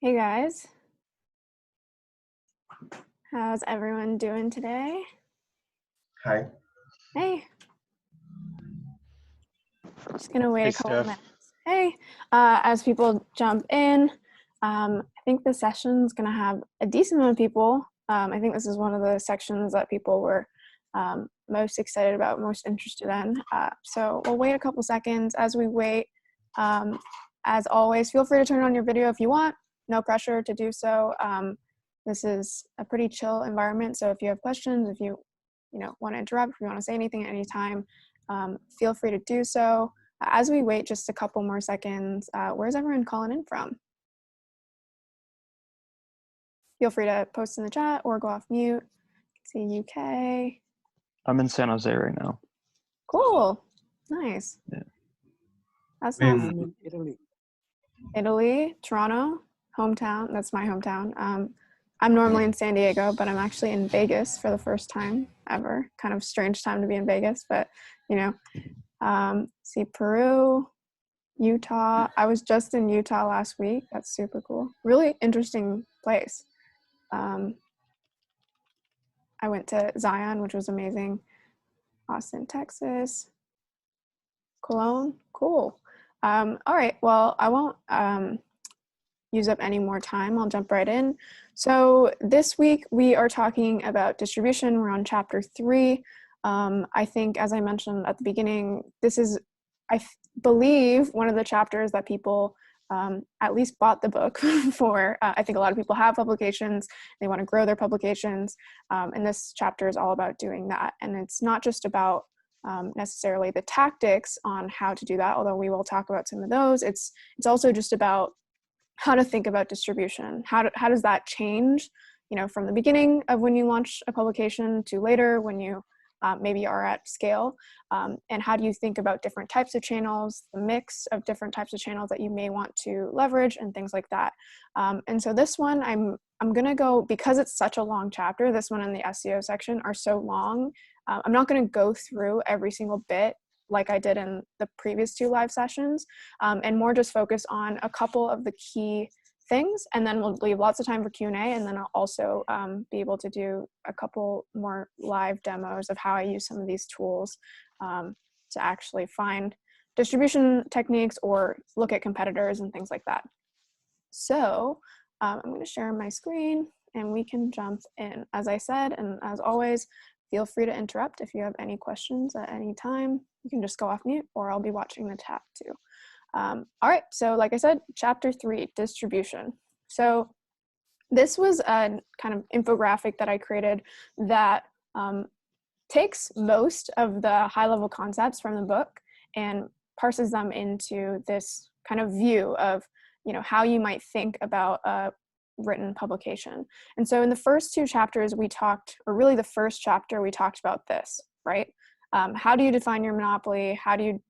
Hey guys, how's everyone doing today? Hi. Hey, just gonna wait Hey, a couple Steph. minutes. Hey, as people jump in, I think the session's gonna have a decent amount of people. I think this is one of the sections that people were most excited about, most interested in. So we'll wait a couple seconds. As we wait, as always, feel free to turn on your video if you want. No pressure to do so. This is a pretty chill environment, so if you have questions, if you want to interrupt, if you want to say anything at any time, feel free to do so. As we wait just a couple more seconds, where's everyone calling in from? Feel free to post in the chat or go off mute. See UK. I'm in San Jose right now. Cool. Nice. Yeah. That I'm sounds in Italy. Italy, Toronto, hometown. That's my hometown. I'm normally in San Diego, but I'm actually in Vegas for the first time ever. Kind of strange time to be in Vegas, but see Peru, Utah. I was just in Utah last week. That's super cool. Really interesting place. I went to Zion, which was amazing. Austin, Texas. Cologne, cool. All right, well, I won't use up any more time. I'll jump right in. So this week we are talking about distribution. We're on chapter 3. I think, as I mentioned at the beginning, this is, I believe, one of the chapters that people at least bought the book for. I think a lot of people have publications. They want to grow their publications. And this chapter is all about doing that. And it's not just about necessarily the tactics on how to do that, although we will talk about some of those. It's also just about how to think about distribution. How does that change, from the beginning of when you launch a publication to later when you maybe are at scale, and how do you think about different types of channels, the mix of different types of channels that you may want to leverage and things like that. And so this one, I'm gonna go, because it's such a long chapter, this one and the SEO section are so long, I'm not gonna go through every single bit like I did in the previous 2 live sessions, and more just focus on a couple of the key things, and then we'll leave lots of time for Q&A, and then I'll also be able to do a couple more live demos of how I use some of these tools to actually find distribution techniques or look at competitors and things like that. So I'm going to share my screen and we can jump in. As I said, and as always, feel free to interrupt if you have any questions at any time. You can just go off mute or I'll be watching the chat too. All right, so like I said, chapter 3, distribution. So this was a kind of infographic that I created that takes most of the high-level concepts from the book and parses them into this kind of view of, how you might think about a written publication. And so in the first 2 chapters we talked, or really the first chapter we talked about this, right? How do you define your monopoly? How do you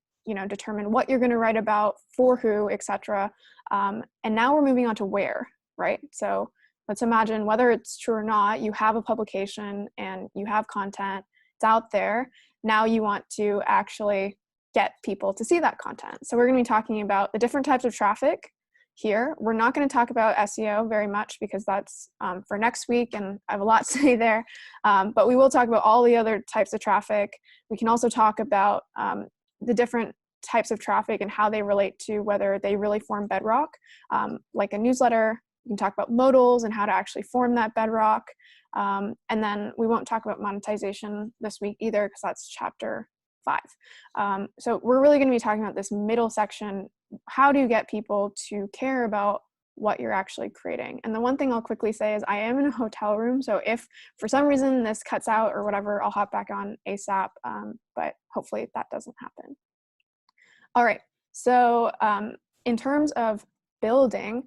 determine what you're going to write about, for who, etc. And now we're moving on to where, right? So let's imagine, whether it's true or not, you have a publication and you have content, it's out there. Now you want to actually get people to see that content. So we're going to be talking about the different types of traffic here. We're not going to talk about SEO very much because that's for next week, and I have a lot to say there. But we will talk about all the other types of traffic. We can also talk about the different types of traffic and how they relate to whether they really form bedrock, like a newsletter. We can talk about modals and how to actually form that bedrock. And then we won't talk about monetization this week either because that's chapter 5. So we're really going to be talking about this middle section. How do you get people to care about what you're actually creating? And the one thing I'll quickly say is I am in a hotel room, so if for some reason this cuts out or whatever, I'll hop back on ASAP, but hopefully that doesn't happen. All right, so in terms of building,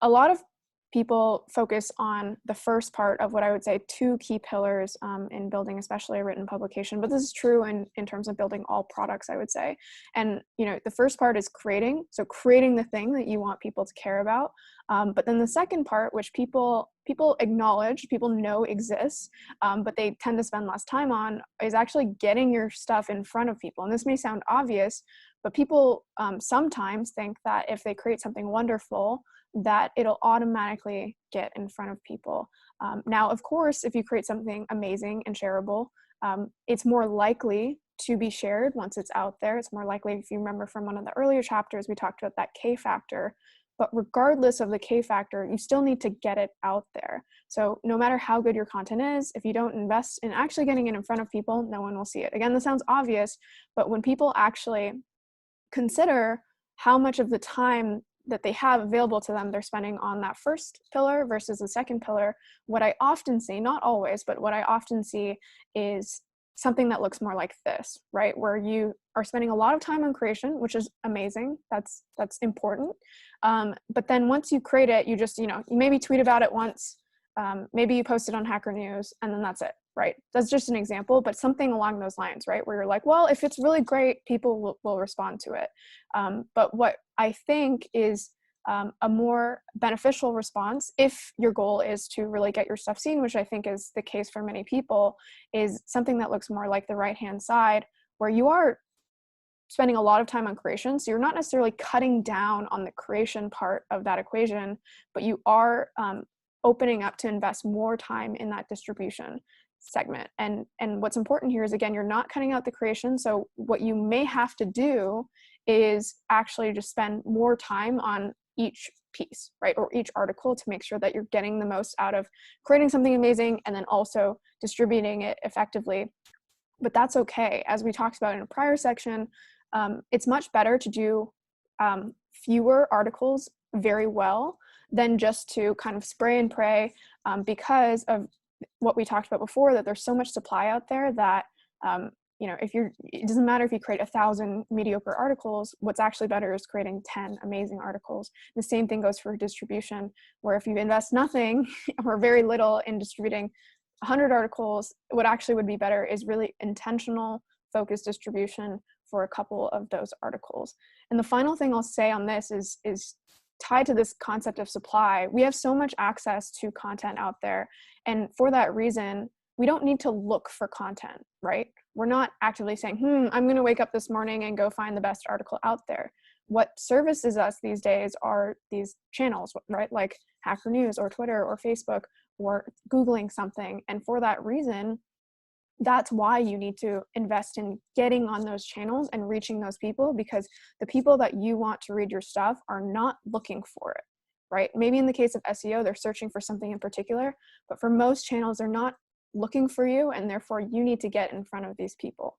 a lot of people focus on the first part of what I would say 2 key pillars in building, especially a written publication, but this is true in terms of building all products, I would say. And the first part is creating, so creating the thing that you want people to care about. But then the second part, which people acknowledge, people know exists, but they tend to spend less time on, is actually getting your stuff in front of people. And this may sound obvious, but people sometimes think that if they create something wonderful, that it'll automatically get in front of people. Now, of course, if you create something amazing and shareable, it's more likely to be shared once it's out there. It's more likely, if you remember from one of the earlier chapters, we talked about that K factor. But regardless of the K factor, you still need to get it out there. So no matter how good your content is, if you don't invest in actually getting it in front of people, no one will see it. Again, this sounds obvious, but when people actually consider how much of the time that they have available to them they're spending on that first pillar versus the second pillar, what I often see, not always, but what I often see is something that looks more like this, right? Where you are spending a lot of time on creation, which is amazing. That's important. But then once you create it, you just, you maybe tweet about it once, maybe you post it on Hacker News, and then that's it, right? That's just an example, but something along those lines, right? Where you're like, well, if it's really great, people will respond to it. But what I think is a more beneficial response, if your goal is to really get your stuff seen, which I think is the case for many people, is something that looks more like the right-hand side, where you are spending a lot of time on creation. So you're not necessarily cutting down on the creation part of that equation, but you are opening up to invest more time in that distribution segment. And what's important here is, again, you're not cutting out the creation. So what you may have to do is actually just spend more time on each piece, right? Or each article, to make sure that you're getting the most out of creating something amazing and then also distributing it effectively. But that's okay. As we talked about in a prior section, it's much better to do fewer articles very well than just to kind of spray and pray, because of what we talked about before, that there's so much supply out there that it doesn't matter if you create 1,000 mediocre articles. What's actually better is creating 10 amazing articles. The same thing goes for distribution, where if you invest nothing or very little in distributing 100 articles, what actually would be better is really intentional, focused distribution for a couple of those articles. And the final thing I'll say on this is tied to this concept of supply. We have so much access to content out there, and for that reason, we don't need to look for content, right? We're not actively saying, I'm going to wake up this morning and go find the best article out there. What services us these days are these channels, right? Like Hacker News or Twitter or Facebook or Googling something. And for that reason, that's why you need to invest in getting on those channels and reaching those people, because the people that you want to read your stuff are not looking for it, right? Maybe in the case of SEO, they're searching for something in particular, but for most channels, they're not looking for you, and therefore you need to get in front of these people.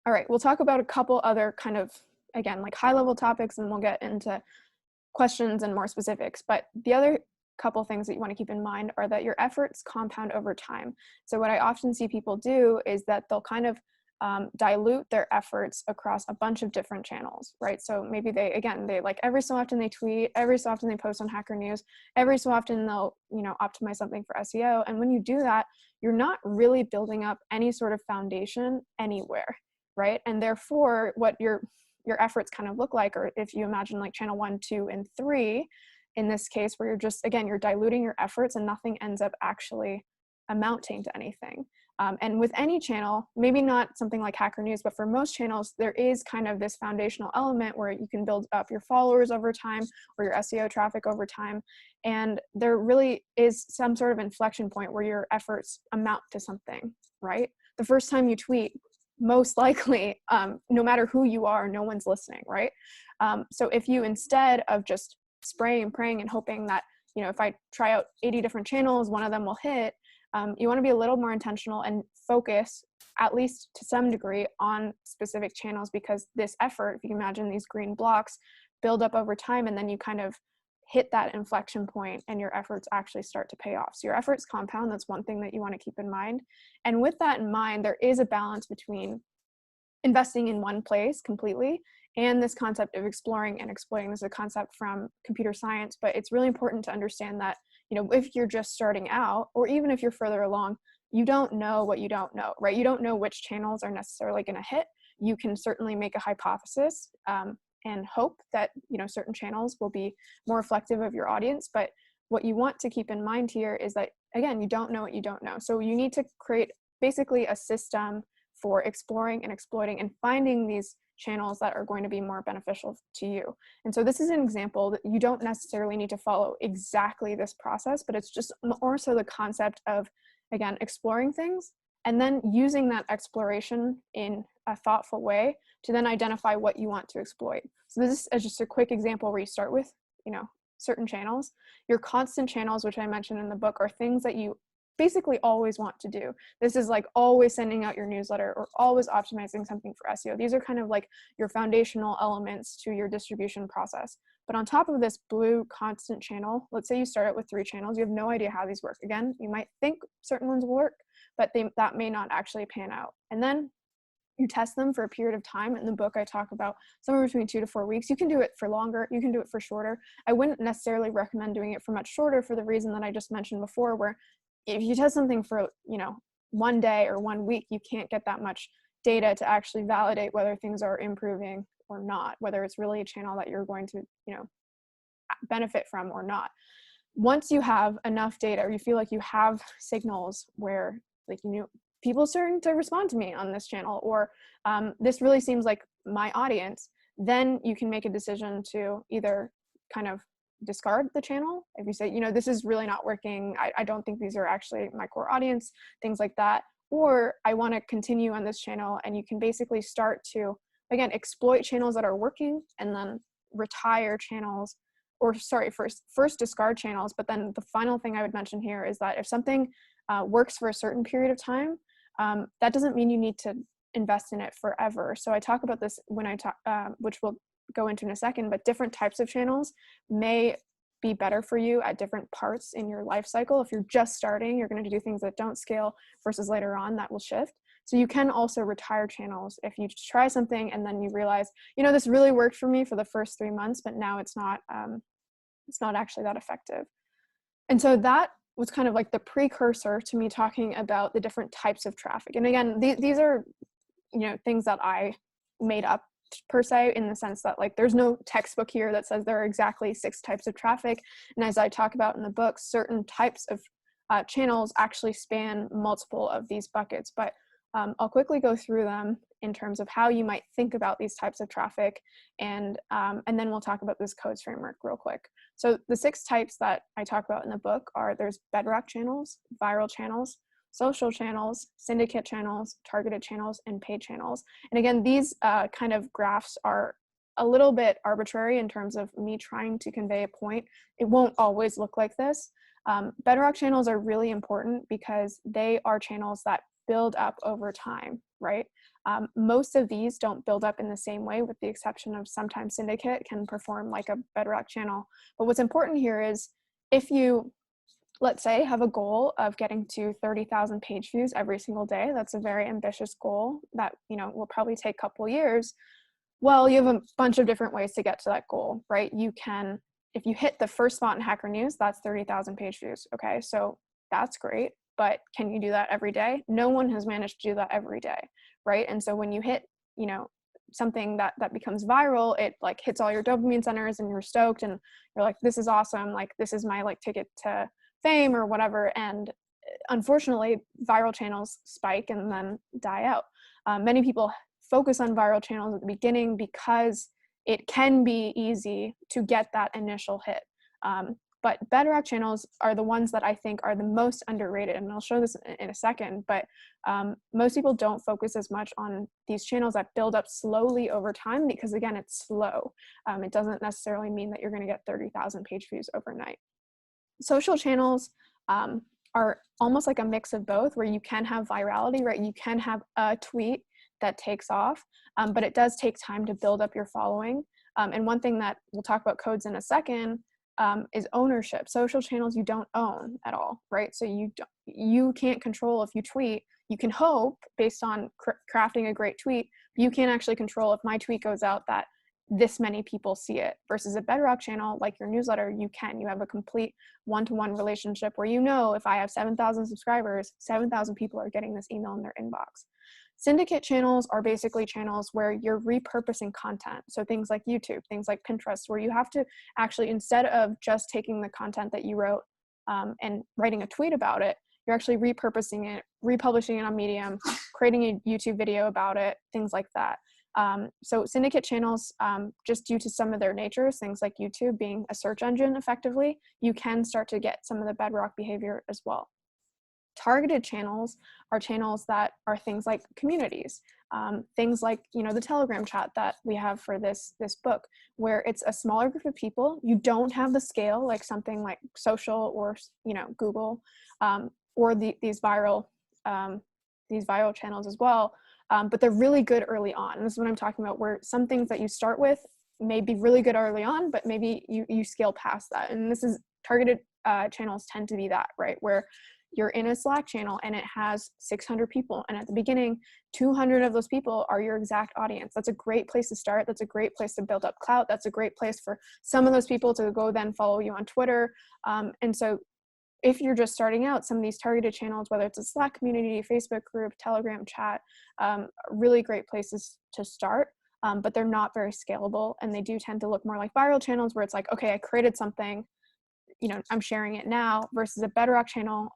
All right, we'll talk about a couple other kind of, again, like high-level topics, and we'll get into questions and more specifics. But the other couple things that you want to keep in mind are that your efforts compound over time. So what I often see people do is that they'll kind of dilute their efforts across a bunch of different channels, right? So maybe they like every so often they tweet, every so often they post on Hacker News, every so often they'll, optimize something for SEO. And when you do that, you're not really building up any sort of foundation anywhere, right? And therefore what your efforts kind of look like, or if you imagine like channel 1, 2, and 3, in this case, where you're diluting your efforts and nothing ends up actually amounting to anything. And with any channel, maybe not something like Hacker News, but for most channels, there is kind of this foundational element where you can build up your followers over time or your SEO traffic over time. And there really is some sort of inflection point where your efforts amount to something, right? The first time you tweet, most likely, no matter who you are, no one's listening, right? So if you, instead of just spraying and praying and hoping that, if I try out 80 different channels, one of them will hit, you want to be a little more intentional and focus, at least to some degree, on specific channels, because this effort, if you can imagine these green blocks, build up over time, and then you kind of hit that inflection point and your efforts actually start to pay off. So your efforts compound. That's one thing that you want to keep in mind. And with that in mind, there is a balance between investing in one place completely and this concept of exploring and exploiting. This is a concept from computer science, but it's really important to understand that, if you're just starting out, or even if you're further along, you don't know what you don't know, right? You don't know which channels are necessarily going to hit. You can certainly make a hypothesis and hope that, certain channels will be more reflective of your audience. But what you want to keep in mind here is that, again, you don't know what you don't know. So you need to create basically a system for exploring and exploiting and finding these channels that are going to be more beneficial to you. And so this is an example that you don't necessarily need to follow exactly this process, but it's just more so the concept of, again, exploring things and then using that exploration in a thoughtful way to then identify what you want to exploit. So this is just a quick example where you start with, certain channels. Your constant channels, which I mentioned in the book, are things that you basically always want to do. This is like always sending out your newsletter or always optimizing something for SEO. These are kind of like your foundational elements to your distribution process. But on top of this blue constant channel, let's say you start out with 3 channels, you have no idea how these work. Again, you might think certain ones will work, but that may not actually pan out. And then you test them for a period of time. In the book, I talk about somewhere between 2 to 4 weeks. You can do it for longer, you can do it for shorter. I wouldn't necessarily recommend doing it for much shorter for the reason that I just mentioned before, where if you test something for, 1 day or 1 week, you can't get that much data to actually validate whether things are improving or not, whether it's really a channel that you're going to, benefit from or not. Once you have enough data, or you feel like you have signals where, like, people are starting to respond to me on this channel, or this really seems like my audience, then you can make a decision to either kind of discard the channel. If you say, this is really not working, I don't think these are actually my core audience, things like that, or I want to continue on this channel, and you can basically start to, again, exploit channels that are working and then retire channels, or first discard channels. But then the final thing I would mention here is that if something works for a certain period of time, that doesn't mean you need to invest in it forever. So I talk about this when I talk, which we'll go into in a second, but different types of channels may be better for you at different parts in your life cycle. If you're just starting, you're going to do things that don't scale, versus later on that will shift. So you can also retire channels if you just try something and then you realize, this really worked for me for the first 3 months, but now it's not actually that effective. And so that was kind of like the precursor to me talking about the different types of traffic. And again, these are, things that I made up per se, in the sense that, like, there's no textbook here that says there are exactly 6 types of traffic. And as I talk about in the book, certain types of channels actually span multiple of these buckets. But I'll quickly go through them in terms of how you might think about these types of traffic, and then we'll talk about this codes framework real quick. So the 6 types that I talk about in the book are: there's bedrock channels, viral channels, social channels, syndicate channels, targeted channels, and paid channels. And again, these kind of graphs are a little bit arbitrary in terms of me trying to convey a point. It won't always look like this. Bedrock channels are really important because they are channels that build up over time, right? Most of these don't build up in the same way, with the exception of sometimes syndicate can perform like a bedrock channel. But what's important here is, if you, let's say, have a goal of getting to 30,000 page views every single day, that's a very ambitious goal that, will probably take a couple years. Well, you have a bunch of different ways to get to that goal, right? You can, if you hit the first spot in Hacker News, that's 30,000 page views. Okay, so that's great. But can you do that every day? No one has managed to do that every day, right? And so when you hit, something that becomes viral, it like hits all your dopamine centers and you're stoked and you're like, this is awesome. Like, this is my like ticket to fame or whatever. And unfortunately, viral channels spike and then die out. Many people focus on viral channels at the beginning because it can be easy to get that initial hit. But bedrock channels are the ones that I think are the most underrated, and I'll show this in a second, but most people don't focus as much on these channels that build up slowly over time, because again, it's slow. It doesn't necessarily mean that you're going to get 30,000 page views overnight. Social channels are almost like a mix of both, where you can have virality, right? You can have a tweet that takes off, but it does take time to build up your following. And one thing that we'll talk about codes in a second is ownership. Social channels you don't own at all, right? So you can't control if you tweet. You can hope based on crafting a great tweet, but you can't actually control if my tweet goes out that this many people see it. Versus a bedrock channel like your newsletter, you have a complete one-to-one relationship where if I have 7,000 subscribers, 7,000 people are getting this email in their inbox. Syndicate channels are basically channels where you're repurposing content. So things like YouTube, things like Pinterest, where you have to actually, instead of just taking the content that you wrote and writing a tweet about it, you're actually repurposing it, republishing it on Medium, creating a YouTube video about it, things like that. So syndicate channels, just due to some of their natures, things like YouTube being a search engine effectively, you can start to get some of the bedrock behavior as well. Targeted channels are channels that are things like communities, things like, the Telegram chat that we have for this book, where it's a smaller group of people. You don't have the scale like something like social or Google, or these viral channels as well, but they're really good early on. And this is what I'm talking about, where some things that you start with may be really good early on, but maybe you scale past that. And this is targeted channels tend to be that, right, where you're in a Slack channel and it has 600 people. And at the beginning, 200 of those people are your exact audience. That's a great place to start. That's a great place to build up clout. That's a great place for some of those people to go then follow you on Twitter. And so if you're just starting out, some of these targeted channels, whether it's a Slack community, Facebook group, Telegram chat, really great places to start. But they're not very scalable. And they do tend to look more like viral channels, where it's like, okay, I created something, I'm sharing it now, versus a bedrock channel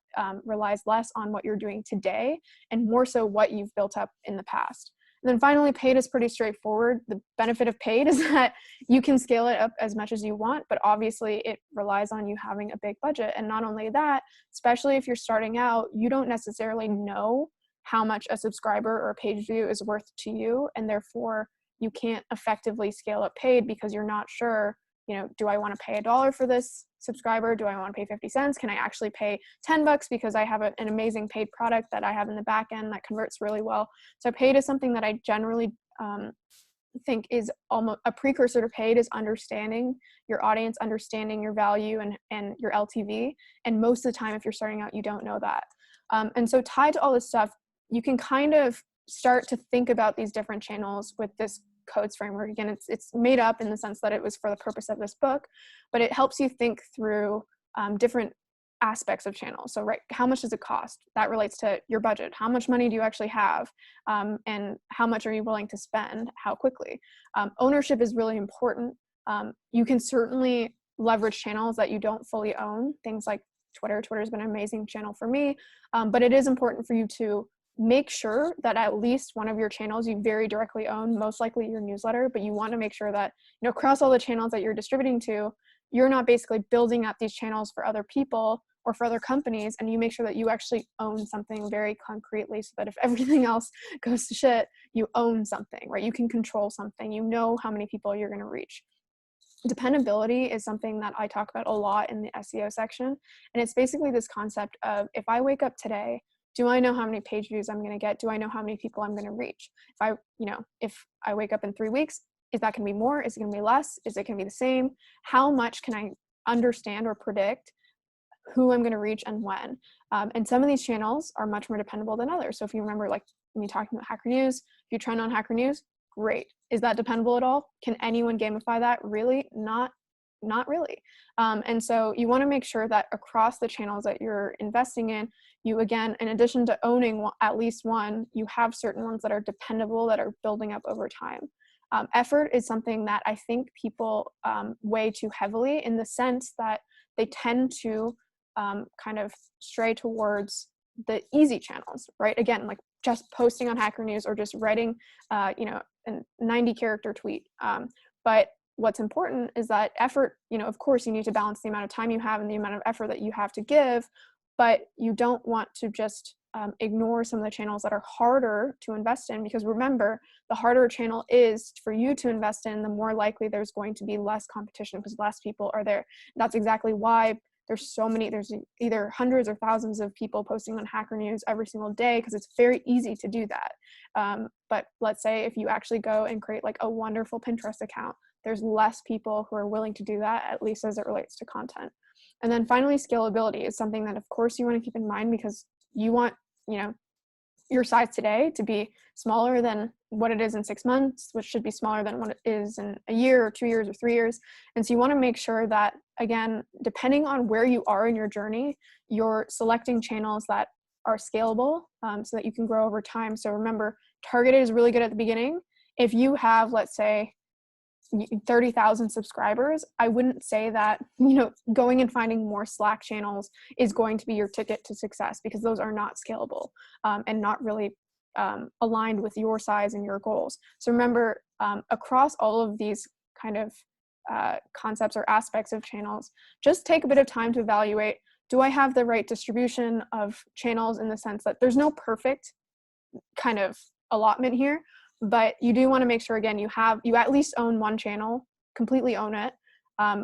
relies less on what you're doing today and more so what you've built up in the past. And then finally, paid is pretty straightforward. The benefit of paid is that you can scale it up as much as you want, but obviously it relies on you having a big budget. And not only that, especially if you're starting out, you don't necessarily know how much a subscriber or a page view is worth to you, and therefore you can't effectively scale up paid because you're not sure, do I want to pay $1 for this subscriber? Do I want to pay 50 cents? Can I actually pay $10 because I have an amazing paid product that I have in the back end that converts really well? So paid is something that I generally think is almost a precursor to paid, is understanding your audience, understanding your value and your LTV. And most of the time, if you're starting out, you don't know that. And so tied to all this stuff, you can kind of start to think about these different channels with this codes framework. Again, it's made up in the sense that it was for the purpose of this book, but it helps you think through different aspects of channels. So, right, how much does it cost? That relates to your budget. How much money do you actually have? And how much are you willing to spend? How quickly? Ownership is really important. You can certainly leverage channels that you don't fully own, things like Twitter. Twitter has been an amazing channel for me, but it is important for you to make sure that at least one of your channels you very directly own, most likely your newsletter, but you want to make sure that, across all the channels that you're distributing to, you're not basically building up these channels for other people or for other companies, and you make sure that you actually own something very concretely, so that if everything else goes to shit, you own something, right? You can control something, how many people you're going to reach. Dependability is something that I talk about a lot in the SEO section. And it's basically this concept of, if I wake up today, do I know how many page views I'm going to get? Do I know how many people I'm going to reach? If I wake up in 3 weeks, is that going to be more? Is it going to be less? Is it going to be the same? How much can I understand or predict who I'm going to reach and when? And some of these channels are much more dependable than others. So if you remember, like when you're talking about Hacker News, if you trend on Hacker News, great. Is that dependable at all? Can anyone gamify that? Really? Not really. And so you want to make sure that across the channels that you're investing in, you, again, in addition to owning at least one, you have certain ones that are dependable, that are building up over time. Effort is something that I think people weigh too heavily, in the sense that they tend to kind of stray towards the easy channels, right? Again, like just posting on Hacker News or just writing, a 90-character tweet. But what's important is that effort, of course, you need to balance the amount of time you have and the amount of effort that you have to give, but you don't want to just ignore some of the channels that are harder to invest in, because remember, the harder a channel is for you to invest in, the more likely there's going to be less competition, because less people are there. That's exactly why there's either hundreds or thousands of people posting on Hacker News every single day, because it's very easy to do that. But let's say if you actually go and create like a wonderful Pinterest account, there's less people who are willing to do that, at least as it relates to content. And then finally, scalability is something that, of course, you want to keep in mind, because you want, your size today to be smaller than what it is in 6 months, which should be smaller than what it is in a year or 2 years or 3 years. And so you want to make sure that, again, depending on where you are in your journey, you're selecting channels that are scalable, so that you can grow over time. So remember, targeted is really good at the beginning. If you have, let's say, 30,000 subscribers, I wouldn't say that, going and finding more Slack channels is going to be your ticket to success, because those are not scalable, and not really aligned with your size and your goals. So remember, across all of these kind of concepts or aspects of channels, just take a bit of time to evaluate, do I have the right distribution of channels, in the sense that there's no perfect kind of allotment here, but you do want to make sure, again, you at least own one channel, completely own it.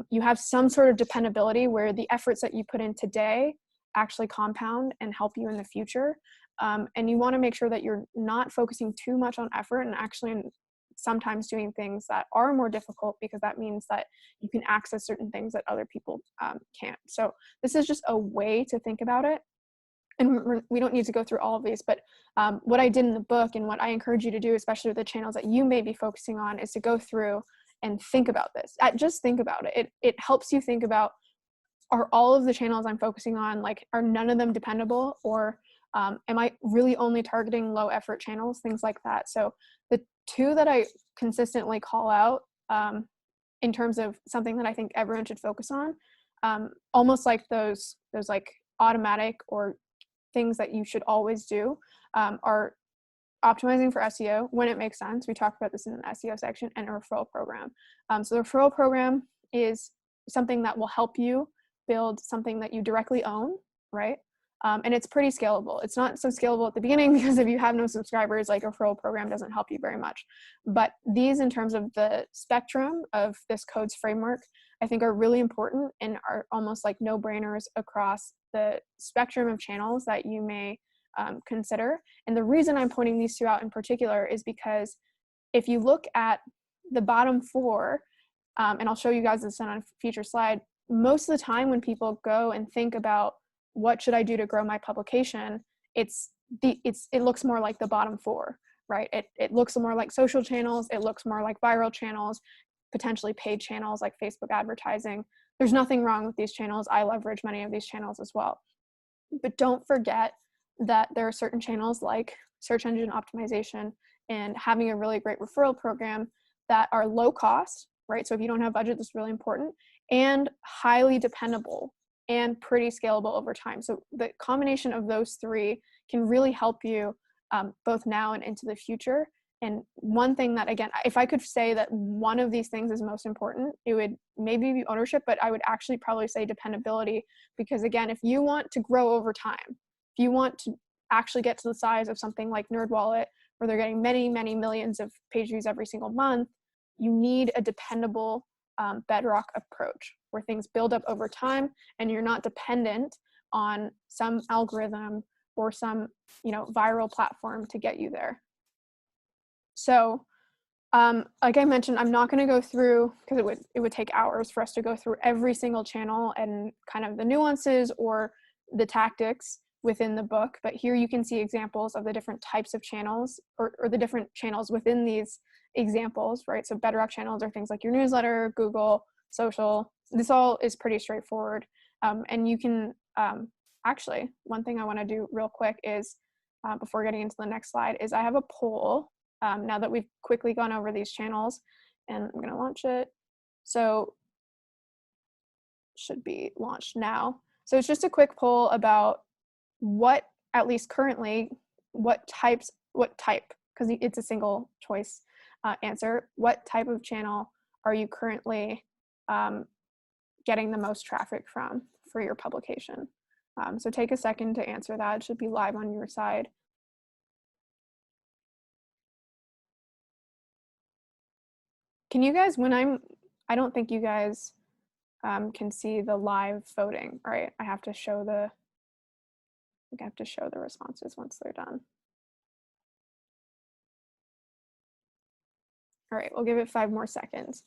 You have some sort of dependability where the efforts that you put in today actually compound and help you in the future. And you want to make sure that you're not focusing too much on effort and actually sometimes doing things that are more difficult, because that means that you can access certain things that other people can't. So this is just a way to think about it. And we don't need to go through all of these, but what I did in the book and what I encourage you to do, especially with the channels that you may be focusing on, is to go through and think about this. Just think about it. It helps you think about, are all of the channels I'm focusing on, like, are none of them dependable, or am I really only targeting low effort channels, things like that. So the two that I consistently call out in terms of something that I think everyone should focus on, almost like those like automatic or things that you should always do, are optimizing for SEO when it makes sense. We talked about this in the SEO section, and a referral program. So the referral program is something that will help you build something that you directly own, right? And it's pretty scalable. It's not so scalable at the beginning, because if you have no subscribers, like, a referral program doesn't help you very much. But these, in terms of the spectrum of this codes framework, I think are really important and are almost like no-brainers across the spectrum of channels that you may consider. And the reason I'm pointing these two out in particular is because if you look at the bottom four, and I'll show you guys this on a future slide, most of the time when people go and think about what should I do to grow my publication, it looks more like the bottom four, right? It looks more like social channels, it looks more like viral channels, potentially paid channels like Facebook advertising. There's nothing wrong with these channels. I leverage many of these channels as well. But don't forget that there are certain channels like search engine optimization and having a really great referral program that are low cost, right? So if you don't have budget, that's really important, and highly dependable and pretty scalable over time. So the combination of those three can really help you both now and into the future. And one thing that, again, if I could say that one of these things is most important, it would maybe be ownership, but I would actually probably say dependability. Because again, if you want to grow over time, if you want to actually get to the size of something like NerdWallet, where they're getting many, many millions of page views every single month, you need a dependable bedrock approach where things build up over time and you're not dependent on some algorithm or some, viral platform to get you there. So like I mentioned, I'm not going to go through, because it would take hours for us to go through every single channel and kind of the nuances or the tactics within the book. But here you can see examples of the different types of channels or the different channels within these examples, right? So bedrock channels are things like your newsletter, Google, social. This all is pretty straightforward. And you can actually, one thing I want to do real quick is before getting into the next slide is I have a poll. Now that we've quickly gone over these channels, and I'm going to launch it. So should be launched now. So it's just a quick poll about what, at least currently, what type, because it's a single choice answer, what type of channel are you currently getting the most traffic from for your publication? So take a second to answer that. It should be live on your side. Can you guys, I don't think you guys can see the live voting, right? I have to show the responses once they're done. All right, we'll give it 5 more seconds.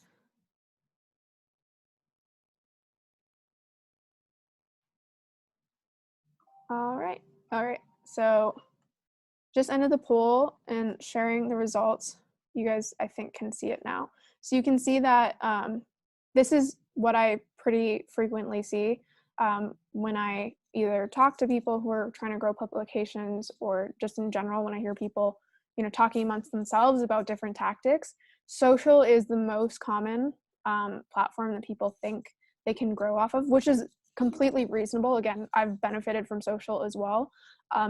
All right, so just ended the poll and sharing the results. You guys, I think, can see it now. So you can see that this is what I pretty frequently see when I either talk to people who are trying to grow publications, or just in general when I hear people, talking amongst themselves about different tactics. Social is the most common platform that people think they can grow off of, which is completely reasonable. Again, I've benefited from social as well.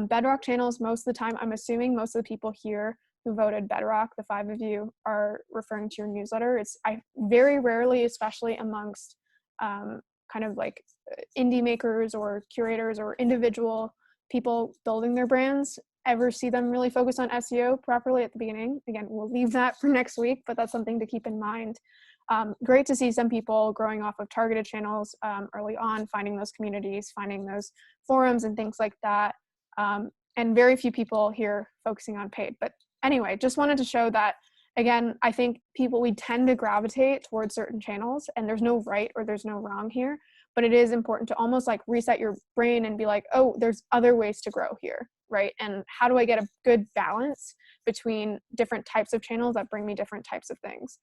Bedrock channels, most of the time, I'm assuming most of the people here who voted Bedrock, the 5 of you, are referring to your newsletter. I very rarely, especially amongst kind of like indie makers or curators or individual people building their brands, ever see them really focus on SEO properly at the beginning. Again, we'll leave that for next week, but that's something to keep in mind. Great to see some people growing off of targeted channels early on, finding those communities, finding those forums and things like that. And very few people here focusing on paid. But anyway, just wanted to show that, again, I think we tend to gravitate towards certain channels, and there's no right or there's no wrong here, but it is important to almost like reset your brain and be like, oh, there's other ways to grow here, right? And how do I get a good balance between different types of channels that bring me different types of things?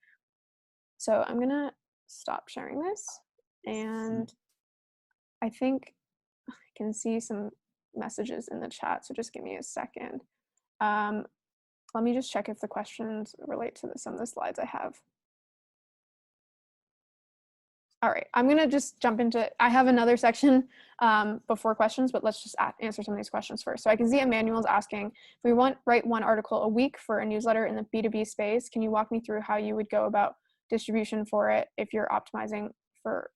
So I'm gonna stop sharing this, and I think I can see some messages in the chat, so just give me a second. Let me just check if the questions relate to some of the slides I have. All right, I'm gonna just jump into, I have another section before questions, but let's just answer some of these questions first. So I can see Emmanuel's asking, if we write one article a week for a newsletter in the B2B space, can you walk me through how you would go about distribution for it if you're optimizing for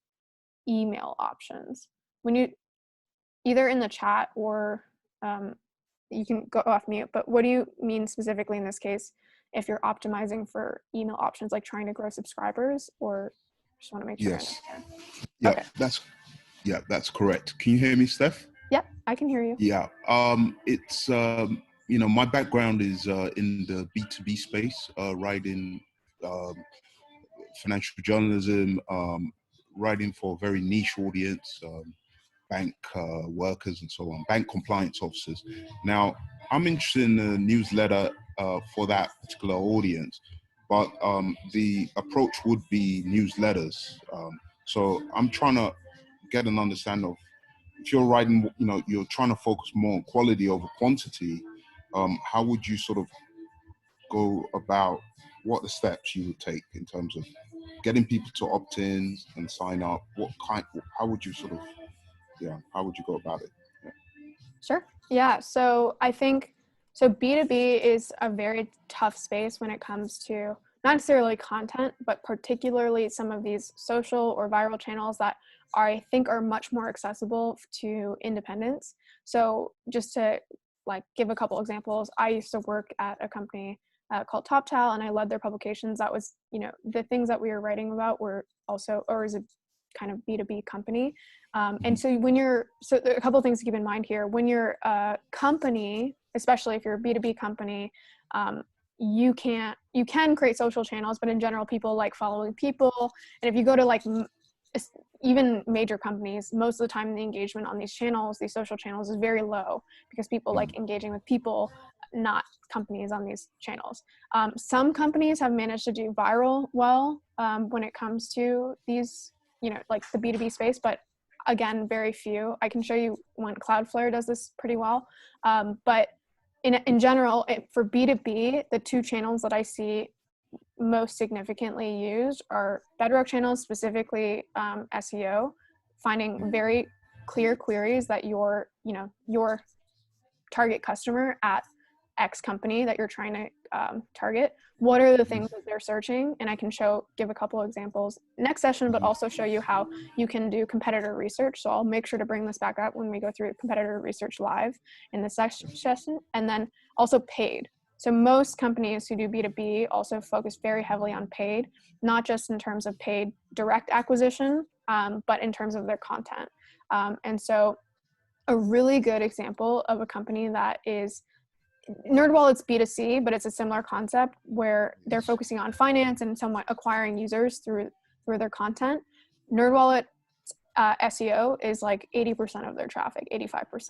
email options? When you, either in the chat or you can go off mute, but what do you mean specifically in this case if you're optimizing for email options, like trying to grow subscribers, or just want to make sure? Yes. Yeah, okay. That's correct. Can you hear me, Steph? Yep, I can hear you. Yeah. It's my background is in the B2B space, writing financial journalism, writing for a very niche audience, bank workers and so on, bank compliance officers. Now, I'm interested in a newsletter for that particular audience, but the approach would be newsletters. So I'm trying to get an understanding of, if you're writing, you're trying to focus more on quality over quantity, how would you sort of go about, what the steps you would take in terms of getting people to opt in and sign up? How would you sort of, how would you go about it? Yeah. Sure. Yeah. So I think, B2B is a very tough space when it comes to not necessarily content, but particularly some of these social or viral channels that I think are much more accessible to independents. So just to like give a couple examples, I used to work at a company called TopTal, and I led their publications. That was, the things that we were writing about were also, or is a kind of B2B company. And so there are a couple of things to keep in mind here. When you're a company, especially if you're a B2B company, you can create social channels, but in general, people like following people. And if you go to like even major companies, most of the time the engagement on these social channels is very low, because people like engaging with people, not companies on these channels. Some companies have managed to do viral well when it comes to these, like the B2B space, but again, very few. I can show you one. Cloudflare does this pretty well. But in general, for B2B, the two channels that I see most significantly used are Bedrock channels, specifically SEO, finding very clear queries that your target customer at X company that you're trying to target, what are the things that they're searching? And I can give a couple examples next session, but also show you how you can do competitor research. So I'll make sure to bring this back up when we go through competitor research live in this session. And then also paid. So most companies who do B2B also focus very heavily on paid, not just in terms of paid direct acquisition, but in terms of their content. And so a really good example of a company that is, NerdWallet's it's B2C, but it's a similar concept where they're focusing on finance and somewhat acquiring users through their content. NerdWallet SEO is like 80% of their traffic, 85%.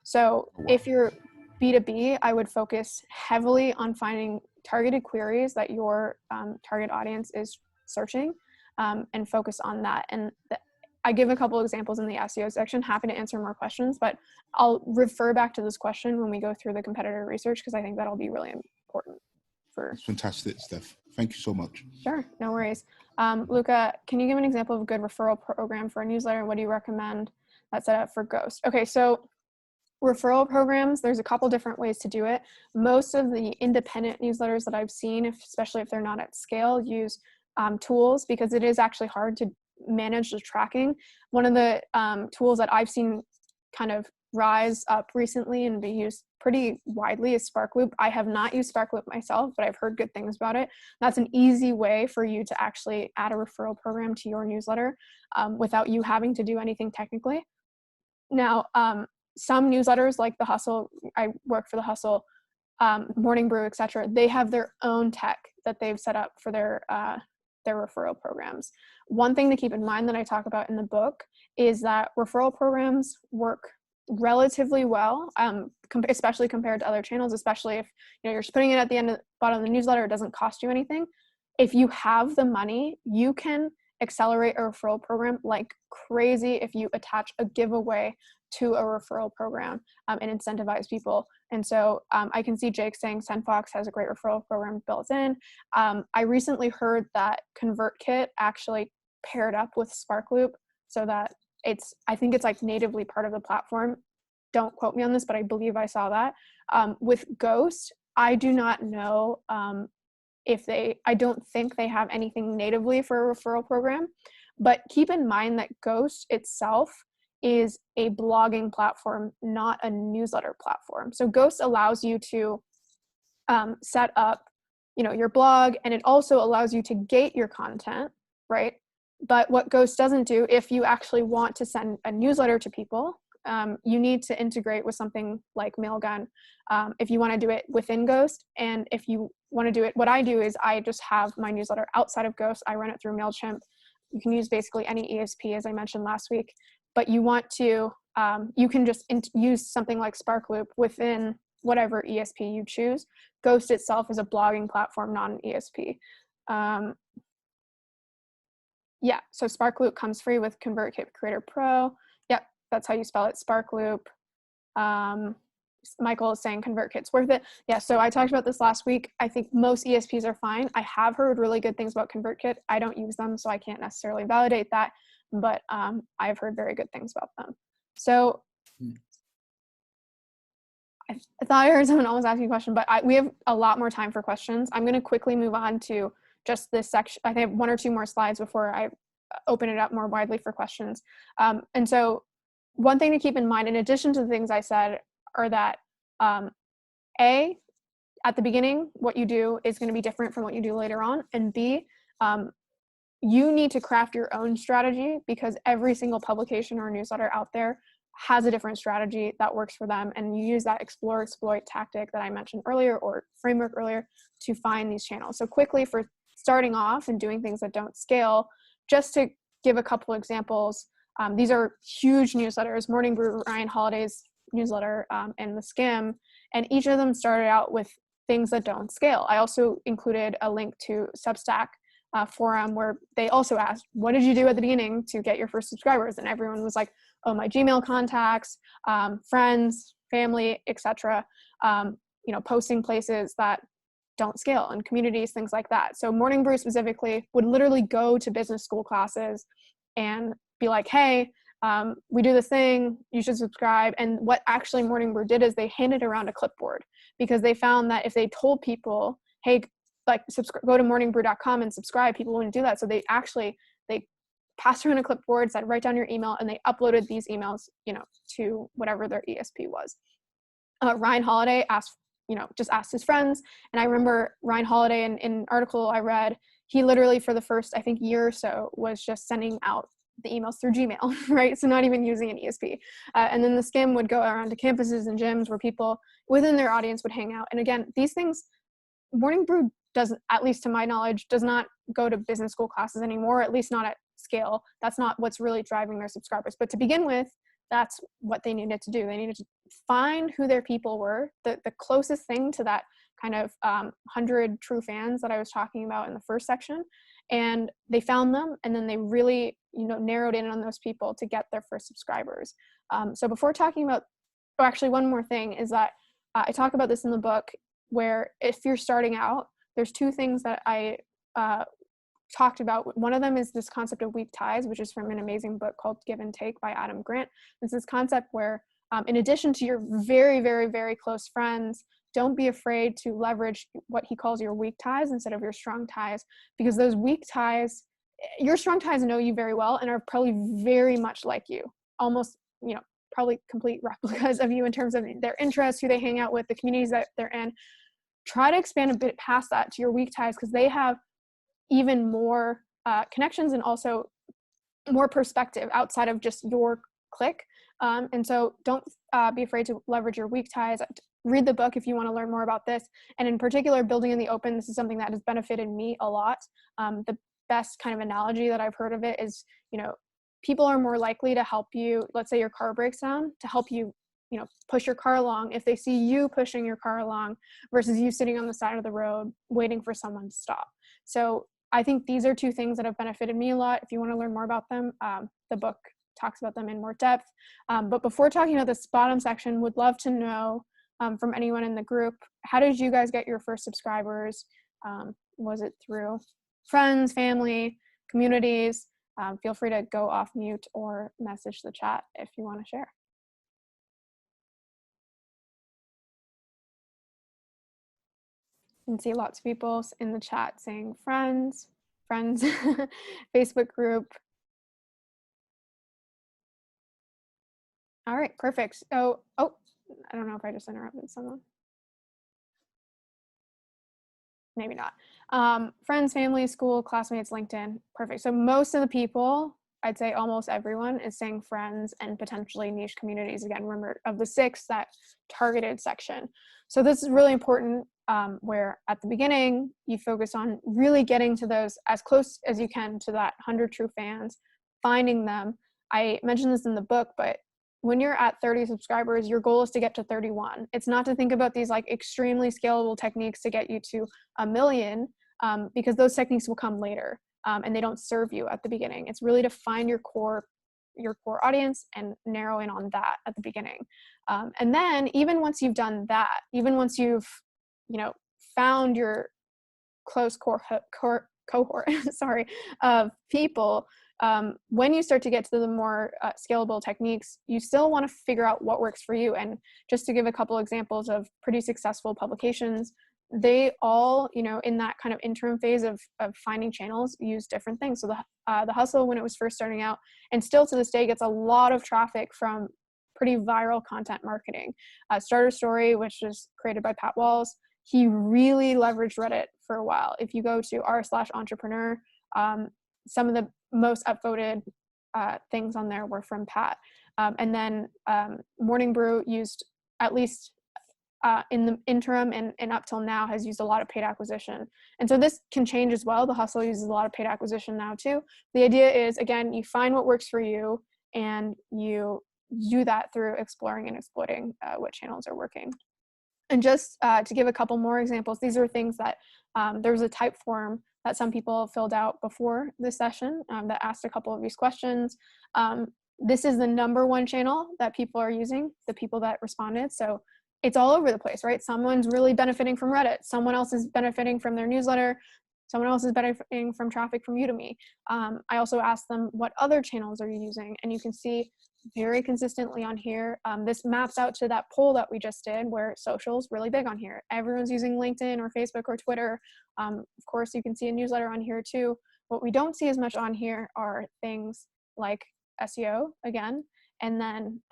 So if you're B2B, I would focus heavily on finding targeted queries that your target audience is searching, and focus on that. And I give a couple examples in the SEO section. Happy to answer more questions, but I'll refer back to this question when we go through the competitor research, because I think that'll be really important. That's fantastic, Steph. Thank you so much. Sure, no worries. Luca, can you give an example of a good referral program for a newsletter? What do you recommend that's set up for Ghost. Okay, so referral programs, there's a couple different ways to do it. Most of the independent newsletters that I've seen, especially if they're not at scale, use tools, because it is actually hard to manage the tracking. One of the tools that I've seen kind of rise up recently and be used pretty widely is Sparkloop. I have not used Sparkloop myself, but I've heard good things about it. That's an easy way for you to actually add a referral program to your newsletter without you having to do anything technically. Now, some newsletters like The Hustle, I work for The Hustle, Morning Brew, etc. They have their own tech that they've set up for their referral programs. One thing to keep in mind that I talk about in the book is that referral programs work relatively well, especially compared to other channels, especially if you're just putting it at the bottom of the newsletter, it doesn't cost you anything. If you have the money, you can accelerate a referral program like crazy if you attach a giveaway to a referral program and incentivize people. And so I can see Jake saying SendFox has a great referral program built in. I recently heard that ConvertKit actually paired up with Sparkloop so that I think it's like natively part of the platform. Don't quote me on this, but I believe I saw that. With Ghost, I do not know I don't think they have anything natively for a referral program, but keep in mind that Ghost itself is a blogging platform, not a newsletter platform. So Ghost allows you to set up, your blog, and it also allows you to gate your content, right? But what Ghost doesn't do, if you actually want to send a newsletter to people, you need to integrate with something like Mailgun if you want to do it within Ghost. And if you want to do it, what I do is I just have my newsletter outside of Ghost. I run it through MailChimp. You can use basically any ESP, as I mentioned last week, but you want to, you can just use something like Sparkloop within whatever ESP you choose. Ghost itself is a blogging platform, not an ESP. Yeah, so Sparkloop comes free with ConvertKit Creator Pro. Yep, that's how you spell it, Sparkloop. Michael is saying ConvertKit's worth it. Yeah, so I talked about this last week. I think most ESPs are fine. I have heard really good things about ConvertKit. I don't use them, so I can't necessarily validate that, but I've heard very good things about them. So I thought I heard someone else asking a question, but we have a lot more time for questions. I'm going to quickly move on to just this section. I think I have one or two more slides before I open it up more widely for questions. And so one thing to keep in mind, in addition to the things I said, are that A, at the beginning, what you do is going to be different from what you do later on. And B, you need to craft your own strategy, because every single publication or newsletter out there has a different strategy that works for them. And you use that explore, exploit tactic that I mentioned earlier, or framework earlier, to find these channels. So quickly, for starting off and doing things that don't scale, just to give a couple examples, these are huge newsletters: Morning Brew, Ryan Holiday's newsletter, and The Skim, and each of them started out with things that don't scale. I also included a link to Substack forum where they also asked, what did you do at the beginning to get your first subscribers? And everyone was like, oh, my Gmail contacts, friends, family, etc. Posting places that don't scale, and communities, things like that. So Morning Brew specifically would literally go to business school classes and be like, hey, we do this thing, you should subscribe. And what actually Morning Brew did is they handed around a clipboard, because they found that if they told people, hey, go to morningbrew.com and subscribe, people wouldn't do that. So they passed around a clipboard, said, write down your email, and they uploaded these emails, to whatever their ESP was. Ryan Holiday just asked his friends. And I remember Ryan Holiday in an article I read, he literally for the first, I think, year or so was just sending out the emails through Gmail, right? So not even using an ESP. And then the Skim would go around to campuses and gyms where people within their audience would hang out. And again, these things, Morning Brew doesn't, at least to my knowledge, does not go to business school classes anymore, at least not at scale. That's not what's really driving their subscribers. But to begin with, that's what they needed to do. They needed to find who their people were, the closest thing to that kind of 100 true fans that I was talking about in the first section. And they found them, and then they really, narrowed in on those people to get their first subscribers. So before talking about, actually one more thing is that I talk about this in the book, where if you're starting out, there's two things that I talked about. One of them is this concept of weak ties, which is from an amazing book called Give and Take by Adam Grant. It's this concept where in addition to your very, very, very close friends, don't be afraid to leverage what he calls your weak ties instead of your strong ties, because those weak ties, your strong ties know you very well and are probably very much like you, almost, probably complete replicas of you in terms of their interests, who they hang out with, the communities that they're in. Try to expand a bit past that to your weak ties, because they have even more connections and also more perspective outside of just your clique. And so don't be afraid to leverage your weak ties. Read the book if you want to learn more about this. And in particular, building in the open, this is something that has benefited me a lot. The best kind of analogy that I've heard of it is, people are more likely to help you. Let's say your car breaks down, to help you, push your car along if they see you pushing your car along versus you sitting on the side of the road waiting for someone to stop. So I think these are two things that have benefited me a lot. If you want to learn more about them, the book talks about them in more depth. But before talking about this bottom section, would love to know from anyone in the group, how did you guys get your first subscribers? Was it through friends, family, communities? Feel free to go off mute or message the chat if you want to share. You can see lots of people in the chat saying friends, Facebook group. All right, perfect. So, I don't know if I just interrupted someone. Maybe not. Friends, family, school, classmates, LinkedIn. Perfect. So most of the people, I'd say almost everyone, is saying friends and potentially niche communities. Again, remember, of the 6, that targeted section. So this is really important, where at the beginning, you focus on really getting to those as close as you can to that 100 true fans, finding them. I mentioned this in the book, but when you're at 30 subscribers, your goal is to get to 31. It's not to think about these like extremely scalable techniques to get you to 1 million, because those techniques will come later, and they don't serve you at the beginning. It's really to find your core audience and narrow in on that at the beginning. And then even once you've done that, even once you've, found your close cohort, sorry, of people, when you start to get to the more scalable techniques, you still want to figure out what works for you. And just to give a couple examples of pretty successful publications, they all, in that kind of interim phase of finding channels, use different things. So the Hustle, when it was first starting out, and still to this day, gets a lot of traffic from pretty viral content marketing. Starter Story, which was created by Pat Walls, he really leveraged Reddit for a while. If you go to r/entrepreneur, some of the most upvoted things on there were from Pat. And then Morning Brew used, at least in the interim and up till now, has used a lot of paid acquisition. And so this can change as well. The Hustle uses a lot of paid acquisition now too. The idea is, again, you find what works for you and you do that through exploring and exploiting what channels are working. And just to give a couple more examples, these are things that there was a type form that some people filled out before this session that asked a couple of these questions. This is the #1 channel that people are using, the people that responded. So it's all over the place, right? Someone's really benefiting from Reddit. Someone else is benefiting from their newsletter. Someone else is benefiting from traffic from Udemy. I also asked them, what other channels are you using? And you can see very consistently on here. This maps out to that poll that we just did, where social is really big on here. Everyone's using LinkedIn or Facebook or Twitter. Of course, you can see a newsletter on here too. What we don't see as much on here are things like SEO again, and then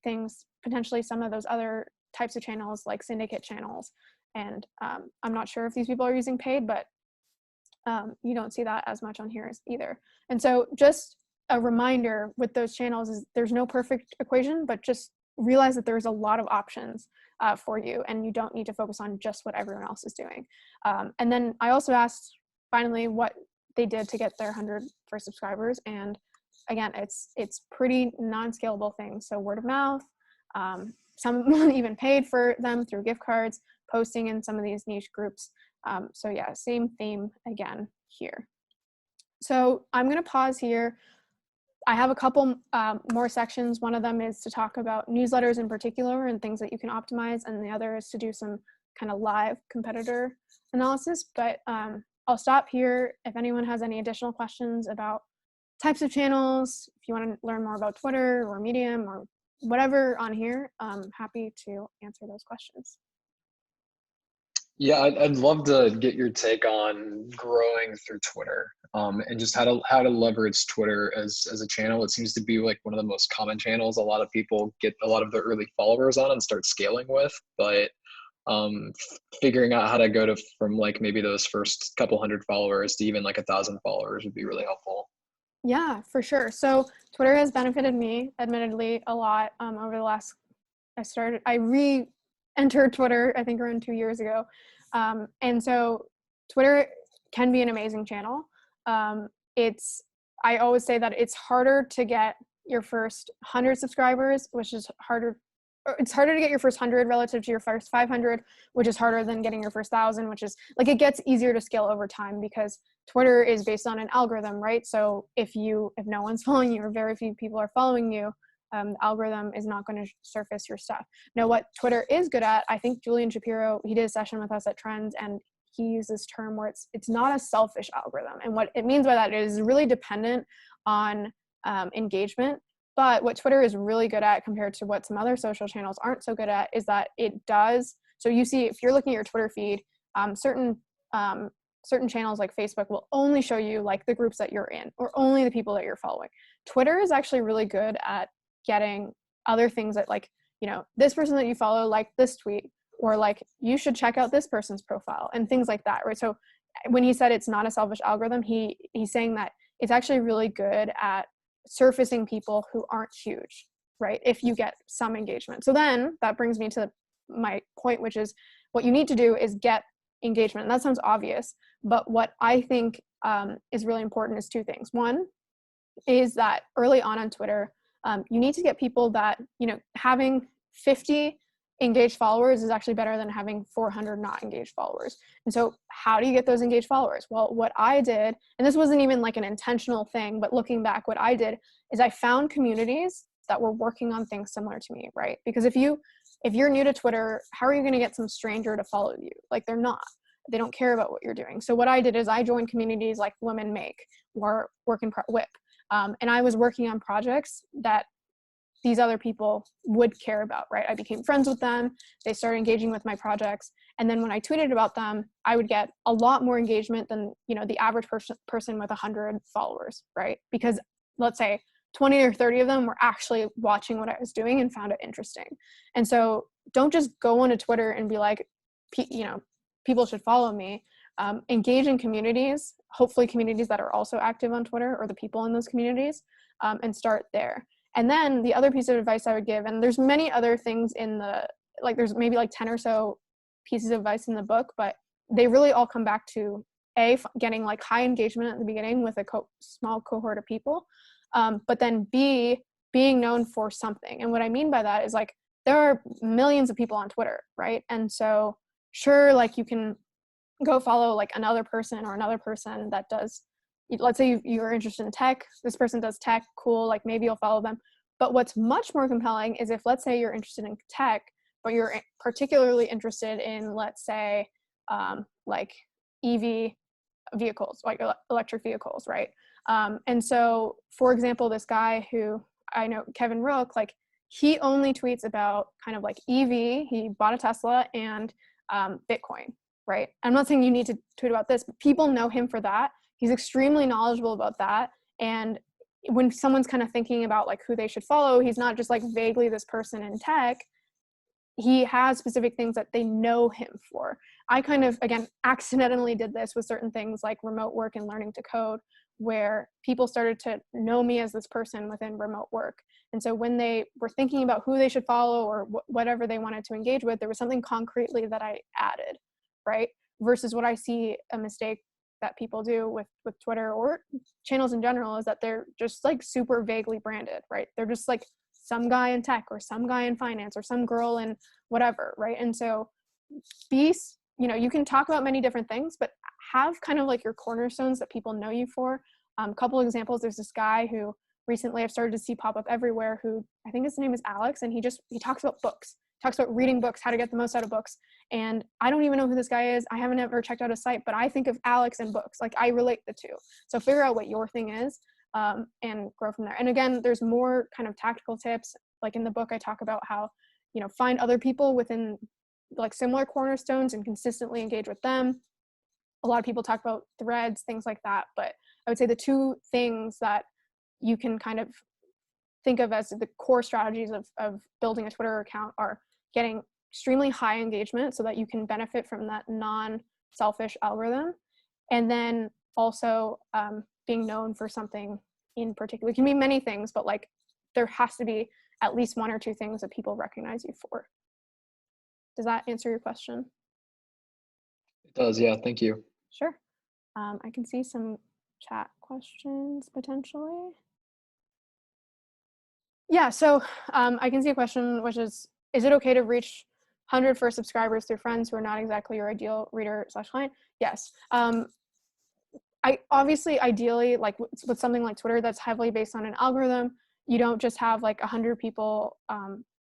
things, potentially some of those other types of channels like syndicate channels. And I'm not sure if these people are using paid, but you don't see that as much on here either. And so just a reminder with those channels is there's no perfect equation, but just realize that there's a lot of options for you, and you don't need to focus on just what everyone else is doing. And then I also asked finally what they did to get their 100 first subscribers. And again, it's pretty non-scalable things. So word of mouth, someone even paid for them through gift cards, posting in some of these niche groups. So yeah, same theme again here. So I'm going to pause here. I have a couple more sections. One of them is to talk about newsletters in particular and things that you can optimize, and the other is to do some kind of live competitor analysis. But I'll stop here. If anyone has any additional questions about types of channels, if you want to learn more about Twitter or Medium or whatever on here, I'm happy to answer those questions. Yeah, I'd love to get your take on growing through Twitter, and just how to leverage Twitter as a channel. It seems to be like one of the most common channels a lot of people get a lot of their early followers on and start scaling with. But figuring out how to go to from like maybe those first couple hundred followers to even like 1,000 followers would be really helpful. Yeah, for sure. So Twitter has benefited me, admittedly, a lot over the last. I re-entered Twitter, I think around 2 years ago, and so Twitter can be an amazing channel. I always say that it's harder to get your first 100 subscribers, which is harder. Or it's harder to get your first 100 relative to your first 500, which is harder than getting your first 1,000, which is like, it gets easier to scale over time because Twitter is based on an algorithm, right? So if no one's following you or very few people are following you, the algorithm is not going to surface your stuff. Now, what Twitter is good at, I think Julian Shapiro, he did a session with us at Trends, and he used this term where it's not a selfish algorithm. And what it means by that is really dependent on engagement. But what Twitter is really good at compared to what some other social channels aren't so good at is that it does. So you see, if you're looking at your Twitter feed, certain channels like Facebook will only show you like the groups that you're in or only the people that you're following. Twitter is actually really good at getting other things that, like, this person that you follow liked this tweet, or like, you should check out this person's profile and things like that, right? So when he said it's not a selfish algorithm, he's saying that it's actually really good at surfacing people who aren't huge, right? If you get some engagement. So then that brings me to my point, which is what you need to do is get engagement. And that sounds obvious, but what I think is really important is two things. One is that early on Twitter, you need to get people that, having 50 engaged followers is actually better than having 400 not engaged followers. And so how do you get those engaged followers? Well, what I did, and this wasn't even like an intentional thing, but looking back, what I did is I found communities that were working on things similar to me, right? Because if you're new to Twitter, how are you going to get some stranger to follow you? Like, they don't care about what you're doing. So what I did is I joined communities like Women Make or WIP. And I was working on projects that these other people would care about, right? I became friends with them. They started engaging with my projects. And then when I tweeted about them, I would get a lot more engagement than, the average person with 100 followers, right? Because let's say 20 or 30 of them were actually watching what I was doing and found it interesting. And so don't just go onto Twitter and be like, people should follow me. Engage in communities, hopefully communities that are also active on Twitter or the people in those communities, and start there. And then the other piece of advice I would give, and there's many other things there's maybe like 10 or so pieces of advice in the book, but they really all come back to getting like high engagement at the beginning with a small cohort of people, but then B, being known for something. And what I mean by that is, like, there are millions of people on Twitter, right? And so sure, like, you can go follow like another person that does, let's say you're interested in tech, this person does tech, cool, like maybe you'll follow them. But what's much more compelling is if, let's say you're interested in tech, but you're particularly interested in, let's say, like EV vehicles, like electric vehicles, right? And so, for example, this guy who I know, Kevin Rook, like, he only tweets about kind of like EV, he bought a Tesla, and Bitcoin, right? I'm not saying you need to tweet about this, but people know him for that. He's extremely knowledgeable about that. And when someone's kind of thinking about like who they should follow, he's not just like vaguely this person in tech. He has specific things that they know him for. I kind of, again, accidentally did this with certain things like remote work and learning to code, where people started to know me as this person within remote work. And so when they were thinking about who they should follow or whatever they wanted to engage with, there was something concretely that I added, right? Versus what I see a mistake that people do with Twitter or channels in general is that they're just like super vaguely branded, right? They're just like some guy in tech or some guy in finance or some girl in whatever, right? And so you can talk about many different things, but have kind of like your cornerstones that people know you for. A couple of examples, there's this guy who recently I've started to see pop up everywhere who I think his name is Alex, and he talks about books. talks about reading books, how to get the most out of books. And I don't even know who this guy is. I haven't ever checked out his site, but I think of Alex and books. Like, I relate the two. So figure out what your thing is, and grow from there. And again, there's more kind of tactical tips. Like in the book, I talk about how, find other people within like similar cornerstones and consistently engage with them. A lot of people talk about threads, things like that. But I would say the two things that you can kind of think of as the core strategies of building a Twitter account are getting extremely high engagement so that you can benefit from that non-selfish algorithm. And then also being known for something in particular. It can be many things, but like there has to be at least one or two things that people recognize you for. Does that answer your question? It does, yeah, thank you. Sure. I can see some chat questions potentially. Yeah, so I can see a question, which is it okay to reach 100 first subscribers through friends who are not exactly your ideal reader/client? Yes. I obviously, ideally, like with something like Twitter that's heavily based on an algorithm, you don't just have like 100 people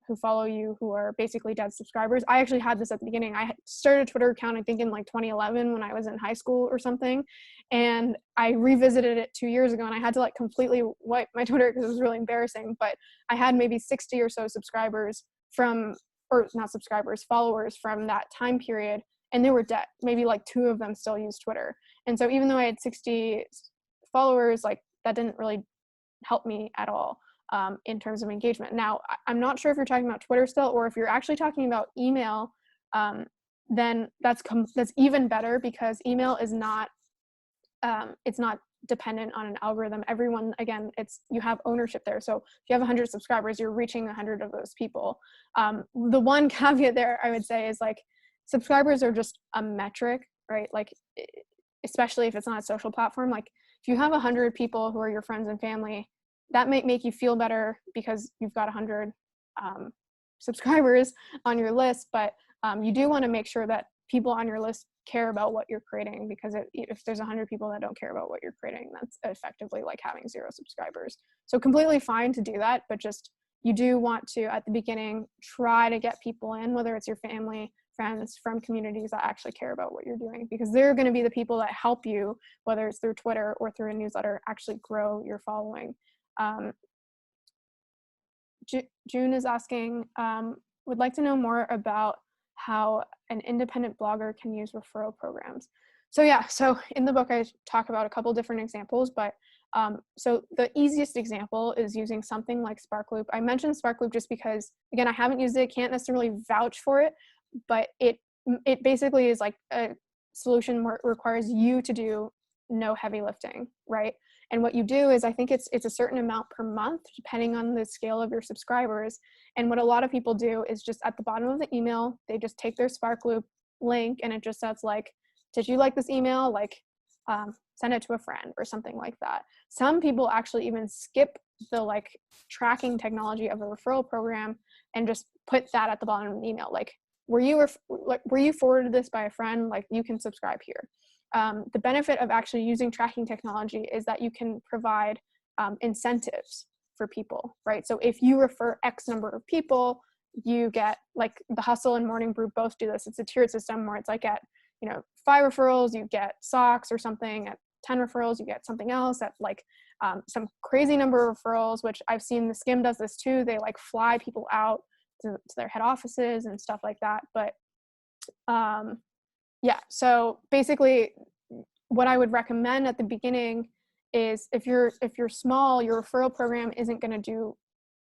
who follow you who are basically dead subscribers. I actually had this at the beginning. I started a Twitter account, I think in like 2011 when I was in high school or something. And I revisited it 2 years ago and I had to like completely wipe my Twitter because it was really embarrassing. But I had maybe 60 or so subscribers followers from that time period. And they were dead. Maybe like 2 of them still use Twitter. And so even though I had 60 followers, like that didn't really help me at all in terms of engagement. Now, I'm not sure if you're talking about Twitter still, or if you're actually talking about email, then that's even better, because email is not, it's not dependent on an algorithm. Everyone, again, you have ownership there. So if you have 100 subscribers, you're reaching 100 of those people. The one caveat there I would say is like, subscribers are just a metric, right? Like, especially if it's not a social platform. Like if you have 100 people who are your friends and family, that might make you feel better because you've got 100 subscribers on your list. But you do want to make sure that people on your list care about what you're creating, because if there's 100 people that don't care about what you're creating, that's effectively like having 0 subscribers. So completely fine to do that, but just you do want to, at the beginning, try to get people in, whether it's your family, friends, from communities that actually care about what you're doing, because they're going to be the people that help you, whether it's through Twitter or through a newsletter, actually grow your following. June is asking, would like to know more about how an independent blogger can use referral programs. So yeah, so in the book I talk about a couple different examples, but so the easiest example is using something like Sparkloop. I mentioned Sparkloop just because, again, I haven't used it, can't necessarily vouch for it, but it basically is like a solution where it requires you to do no heavy lifting, right? And what you do is, I think it's a certain amount per month, depending on the scale of your subscribers. And what a lot of people do is just at the bottom of the email, they just take their Sparkloop link and it just says like, did you like this email? Like, send it to a friend or something like that. Some people actually even skip the like tracking technology of a referral program and just put that at the bottom of the email. Like, were you forwarded this by a friend? Like, you can subscribe here. The benefit of actually using tracking technology is that you can provide incentives for people, right? So if you refer X number of people, you get, like The Hustle and Morning Brew both do this. It's a tiered system where it's like at 5 referrals, you get socks or something. At 10 referrals, you get something else. At like some crazy number of referrals, which I've seen the Skim does this too. They like fly people out to their head offices and stuff like that. But yeah, so basically what I would recommend at the beginning is, if you're small, your referral program isn't going to do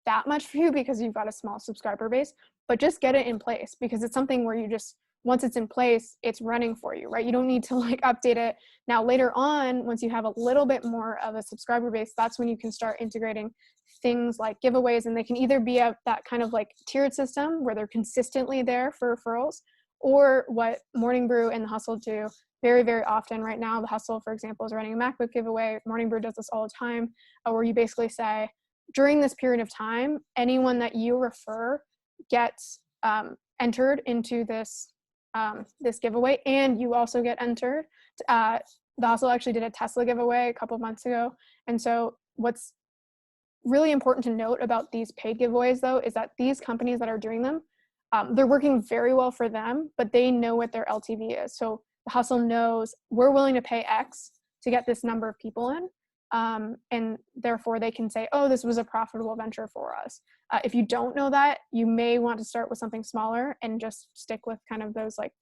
that much for you because you've got a small subscriber base, but just get it in place, because it's something where you just, once it's in place, it's running for you, right? You don't need to like update it. Now later on, once you have a little bit more of a subscriber base, that's when you can start integrating things like giveaways, and they can either be that kind of like tiered system where they're consistently there for referrals, or what Morning Brew and The Hustle do very, very often right now. The Hustle, for example, is running a MacBook giveaway. Morning Brew does this all the time, where you basically say, during this period of time, anyone that you refer gets entered into this giveaway, and you also get entered. The Hustle actually did a Tesla giveaway a couple of months ago. And so what's really important to note about these paid giveaways, though, is that these companies that are doing them they're working very well for them, but they know what their LTV is. So the hustle knows we're willing to pay X to get this number of people in. And therefore they can say, oh, this was a profitable venture for us. If you don't know that, you may want to start with something smaller and just stick with kind of those like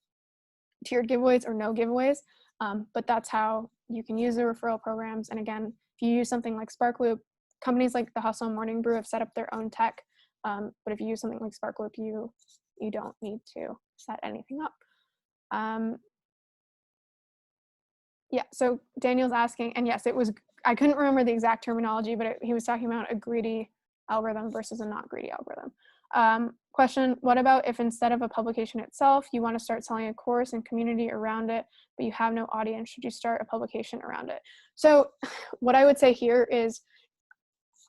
tiered giveaways or no giveaways. But that's how you can use the referral programs. And again, if you use something like Sparkloop, companies like the Hustle and Morning Brew have set up their own tech. But if you use something like Sparkloop, you don't need to set anything up. Yeah, so Daniel's asking, and yes, I couldn't remember the exact terminology, but he was talking about a greedy algorithm versus a not greedy algorithm. Question, what about if instead of a publication itself, you want to start selling a course and community around it, but you have no audience? Should you start a publication around it? So what I would say here is,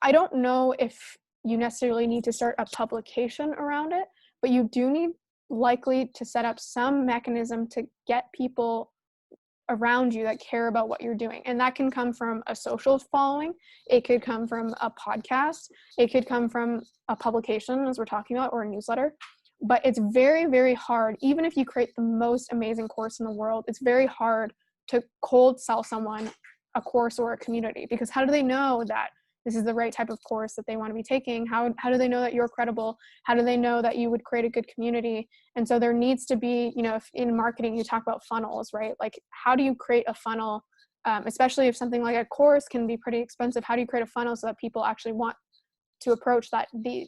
I don't know if you necessarily need to start a publication around it, but you do need likely to set up some mechanism to get people around you that care about what you're doing. And that can come from a social following. It could come from a podcast. It could come from a publication, as we're talking about, or a newsletter. But it's very, very hard, even if you create the most amazing course in the world, it's very hard to cold sell someone a course or a community, because how do they know that this is the right type of course that they want to be taking? How do they know that you're credible? How do they know that you would create a good community? And so there needs to be, if in marketing you talk about funnels, right? Like, how do you create a funnel, especially if something like a course can be pretty expensive? How do you create a funnel so that people actually want to approach the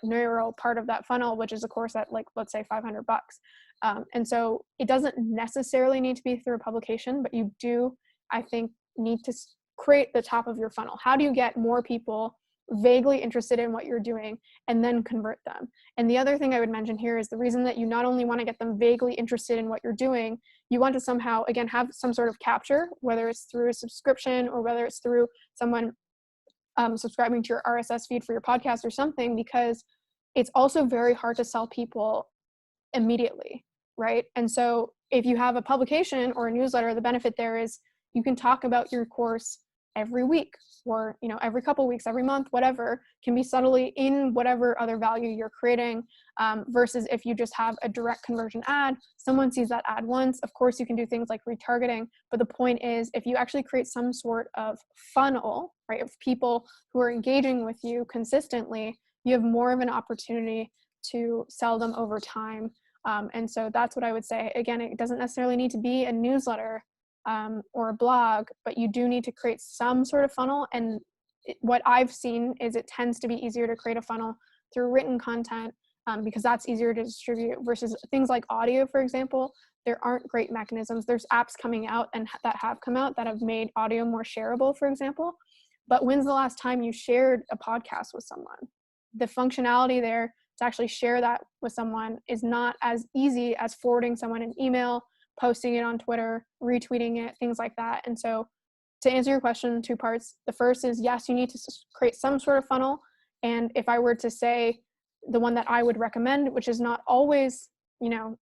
neural part of that funnel, which is a course at, like, let's say $500. And so it doesn't necessarily need to be through a publication, but you do, I think, need to create the top of your funnel. How do you get more people vaguely interested in what you're doing and then convert them? And the other thing I would mention here is the reason that you not only want to get them vaguely interested in what you're doing, you want to somehow, again, have some sort of capture, whether it's through a subscription or whether it's through someone subscribing to your RSS feed for your podcast or something, because it's also very hard to sell people immediately, right? And so if you have a publication or a newsletter, the benefit there is you can talk about your course every week, or every couple weeks, every month, whatever, can be subtly in whatever other value you're creating, versus if you just have a direct conversion ad, someone sees that ad once. Of course you can do things like retargeting, but the point is, if you actually create some sort of funnel, right, of people who are engaging with you consistently, you have more of an opportunity to sell them over time. And so that's what I would say. Again, it doesn't necessarily need to be a newsletter or a blog, but you do need to create some sort of funnel. And what I've seen is it tends to be easier to create a funnel through written content, because that's easier to distribute, versus things like audio, for example. There aren't great mechanisms. There's apps coming out and that have come out that have made audio more shareable, for example. But when's the last time you shared a podcast with someone? The functionality there to actually share that with someone is not as easy as forwarding someone an email, posting it on Twitter, retweeting it, things like that. And so to answer your question, 2 parts. The first is, yes, you need to create some sort of funnel. And if I were to say the one that I would recommend, which is not always,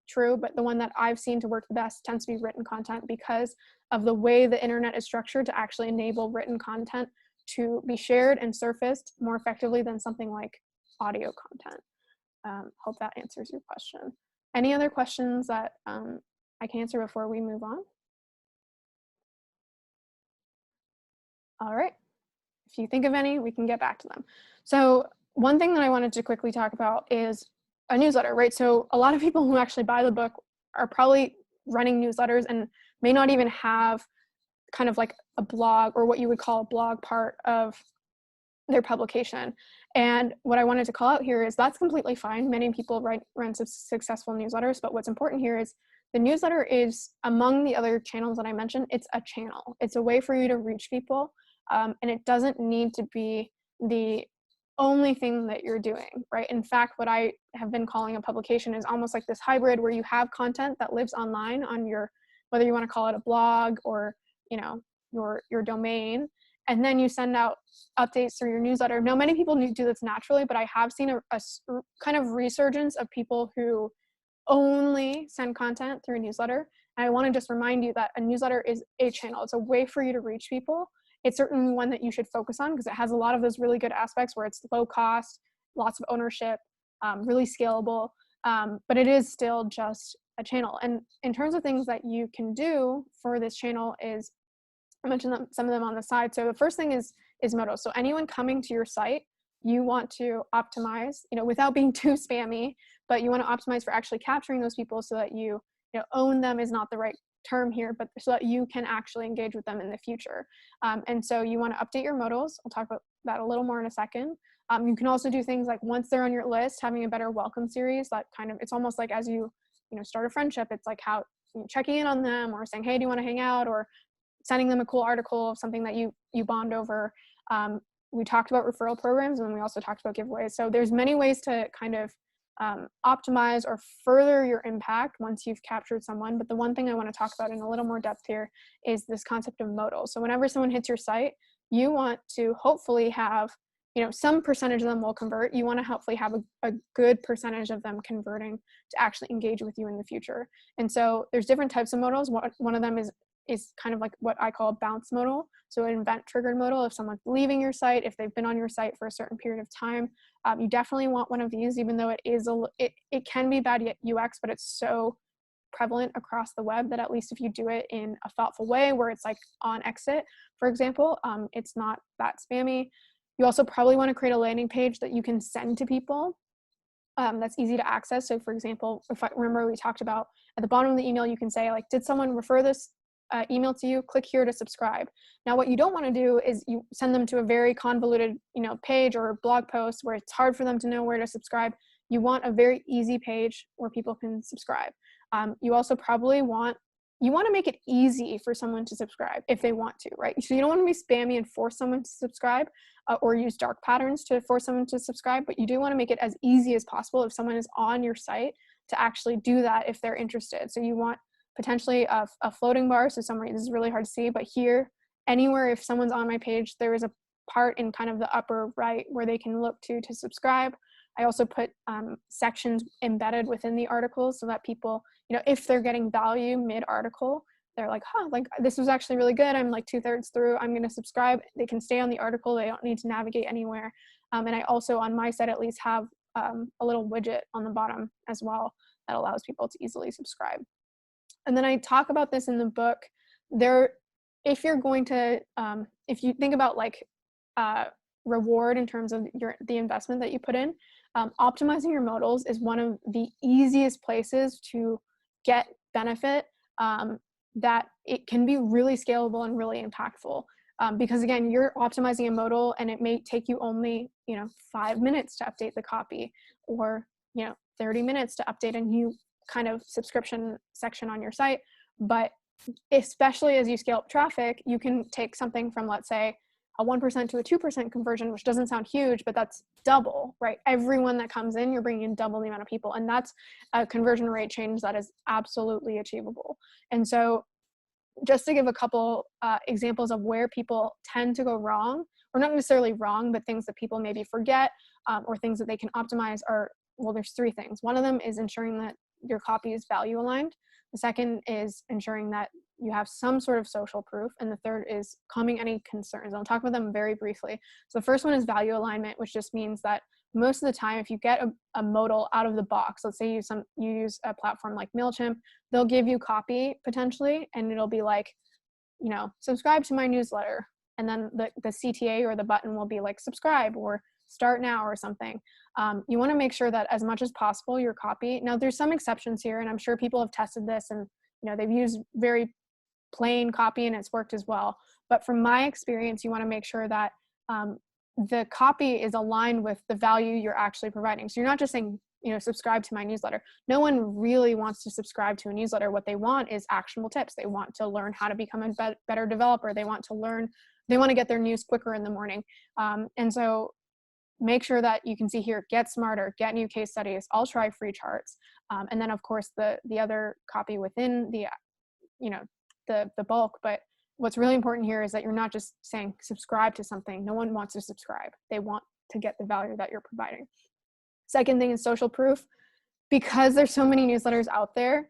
true, but the one that I've seen to work the best tends to be written content, because of the way the internet is structured to actually enable written content to be shared and surfaced more effectively than something like audio content. Hope that answers your question. Any other questions that I can answer before we move on? All right. If you think of any, we can get back to them. So one thing that I wanted to quickly talk about is a newsletter, right? So a lot of people who actually buy the book are probably running newsletters and may not even have kind of like a blog, or what you would call a blog, part of their publication. And what I wanted to call out here is that's completely fine. Many people run successful newsletters, but what's important here is the newsletter is, among the other channels that I mentioned, it's a channel. It's a way for you to reach people, and it doesn't need to be the only thing that you're doing, right? In fact, what I have been calling a publication is almost like this hybrid where you have content that lives online on your, whether you want to call it a blog or, your domain, and then you send out updates through your newsletter. Now, many people do this naturally, but I have seen a kind of resurgence of people who only send content through a newsletter. And I want to just remind you that a newsletter is a channel. It's a way for you to reach people. It's certainly one that you should focus on because it has a lot of those really good aspects where it's low cost, lots of ownership, really scalable. but it is still just a channel. And in terms of things that you can do for this channel is, I mentioned some of them on the side. So the first thing is modals. So anyone coming to your site, you want to optimize, without being too spammy, but you want to optimize for actually capturing those people so that you own them is not the right term here, but so that you can actually engage with them in the future. And so you want to update your modals. I'll talk about that a little more in a second. You can also do things like once they're on your list, having a better welcome series that it's almost like as you start a friendship, it's like how checking in on them or saying, hey, do you want to hang out, or sending them a cool article of something that you bond over. We talked about referral programs, and then we also talked about giveaways. So there's many ways to kind of optimize or further your impact once you've captured someone. But the one thing I want to talk about in a little more depth here is this concept of modals. So whenever someone hits your site, you want to hopefully have, some percentage of them will convert. You want to hopefully have a good percentage of them converting to actually engage with you in the future. And so there's different types of modals. One of them is kind of like what I call a bounce modal. So an event triggered modal, if someone's leaving your site, if they've been on your site for a certain period of time, you definitely want one of these, even though it can be bad UX, but it's so prevalent across the web that at least if you do it in a thoughtful way where it's like on exit, for example, it's not that spammy. You also probably want to create a landing page that you can send to people. That's easy to access. So for example, if I remember, we talked about at the bottom of the email, you can say like, did someone refer this email to you? Click here to subscribe. Now, what you don't want to do is you send them to a very convoluted, page or blog post where it's hard for them to know where to subscribe. You want a very easy page where people can subscribe. You also probably want to make it easy for someone to subscribe if they want to, right? So you don't want to be spammy and force someone to subscribe or use dark patterns to force someone to subscribe, but you do want to make it as easy as possible if someone is on your site to actually do that if they're interested. So you want potentially a floating bar. So somewhere, this is really hard to see, but here, anywhere, if someone's on my page, there is a part in kind of the upper right where they can look to subscribe. I also put sections embedded within the articles so that people, if they're getting value mid-article, they're like, like this was actually really good. I'm like 2/3 through, I'm going to subscribe. They can stay on the article. They don't need to navigate anywhere. And I also, on my site at least, have a little widget on the bottom as well that allows people to easily subscribe. And then I talk about this in the book. If you're going to, if you think about like reward in terms of the investment that you put in, optimizing your modals is one of the easiest places to get benefit, that it can be really scalable and really impactful. Because again, you're optimizing a modal and it may take you only, 5 minutes to update the copy, or 30 minutes to update a new kind of subscription section on your site. But especially as you scale up traffic, you can take something from, let's say, a 1% to a 2% conversion, which doesn't sound huge, but that's double, right? Everyone that comes in, you're bringing in double the amount of people. And that's a conversion rate change that is absolutely achievable. And so just to give a couple examples of where people tend to go wrong, or not necessarily wrong, but things that people maybe forget, or things that they can optimize are, well, there's 3 things. One of them is ensuring that your copy is value aligned. The second is ensuring that you have some sort of social proof. And the third is calming any concerns. I'll talk about them very briefly. So the first one is value alignment, which just means that most of the time, if you get a modal out of the box, let's say you use a platform like MailChimp, they'll give you copy potentially, and it'll be like, subscribe to my newsletter. And then the CTA or the button will be like subscribe or start now or something. You want to make sure that as much as possible your copy, now there's some exceptions here, and I'm sure people have tested this and they've used very plain copy and it's worked as well. But from my experience, you want to make sure that the copy is aligned with the value you're actually providing. So you're not just saying, subscribe to my newsletter. No one really wants to subscribe to a newsletter. What they want is actionable tips. They want to learn how to become a better developer. They want to get their news quicker in the morning. And so make sure that you can see here, get smarter, get new case studies, I'll try free charts. And then of course the other copy within the, the bulk. But what's really important here is that you're not just saying subscribe to something. No one wants to subscribe. They want to get the value that you're providing. Second thing is social proof. Because there's so many newsletters out there,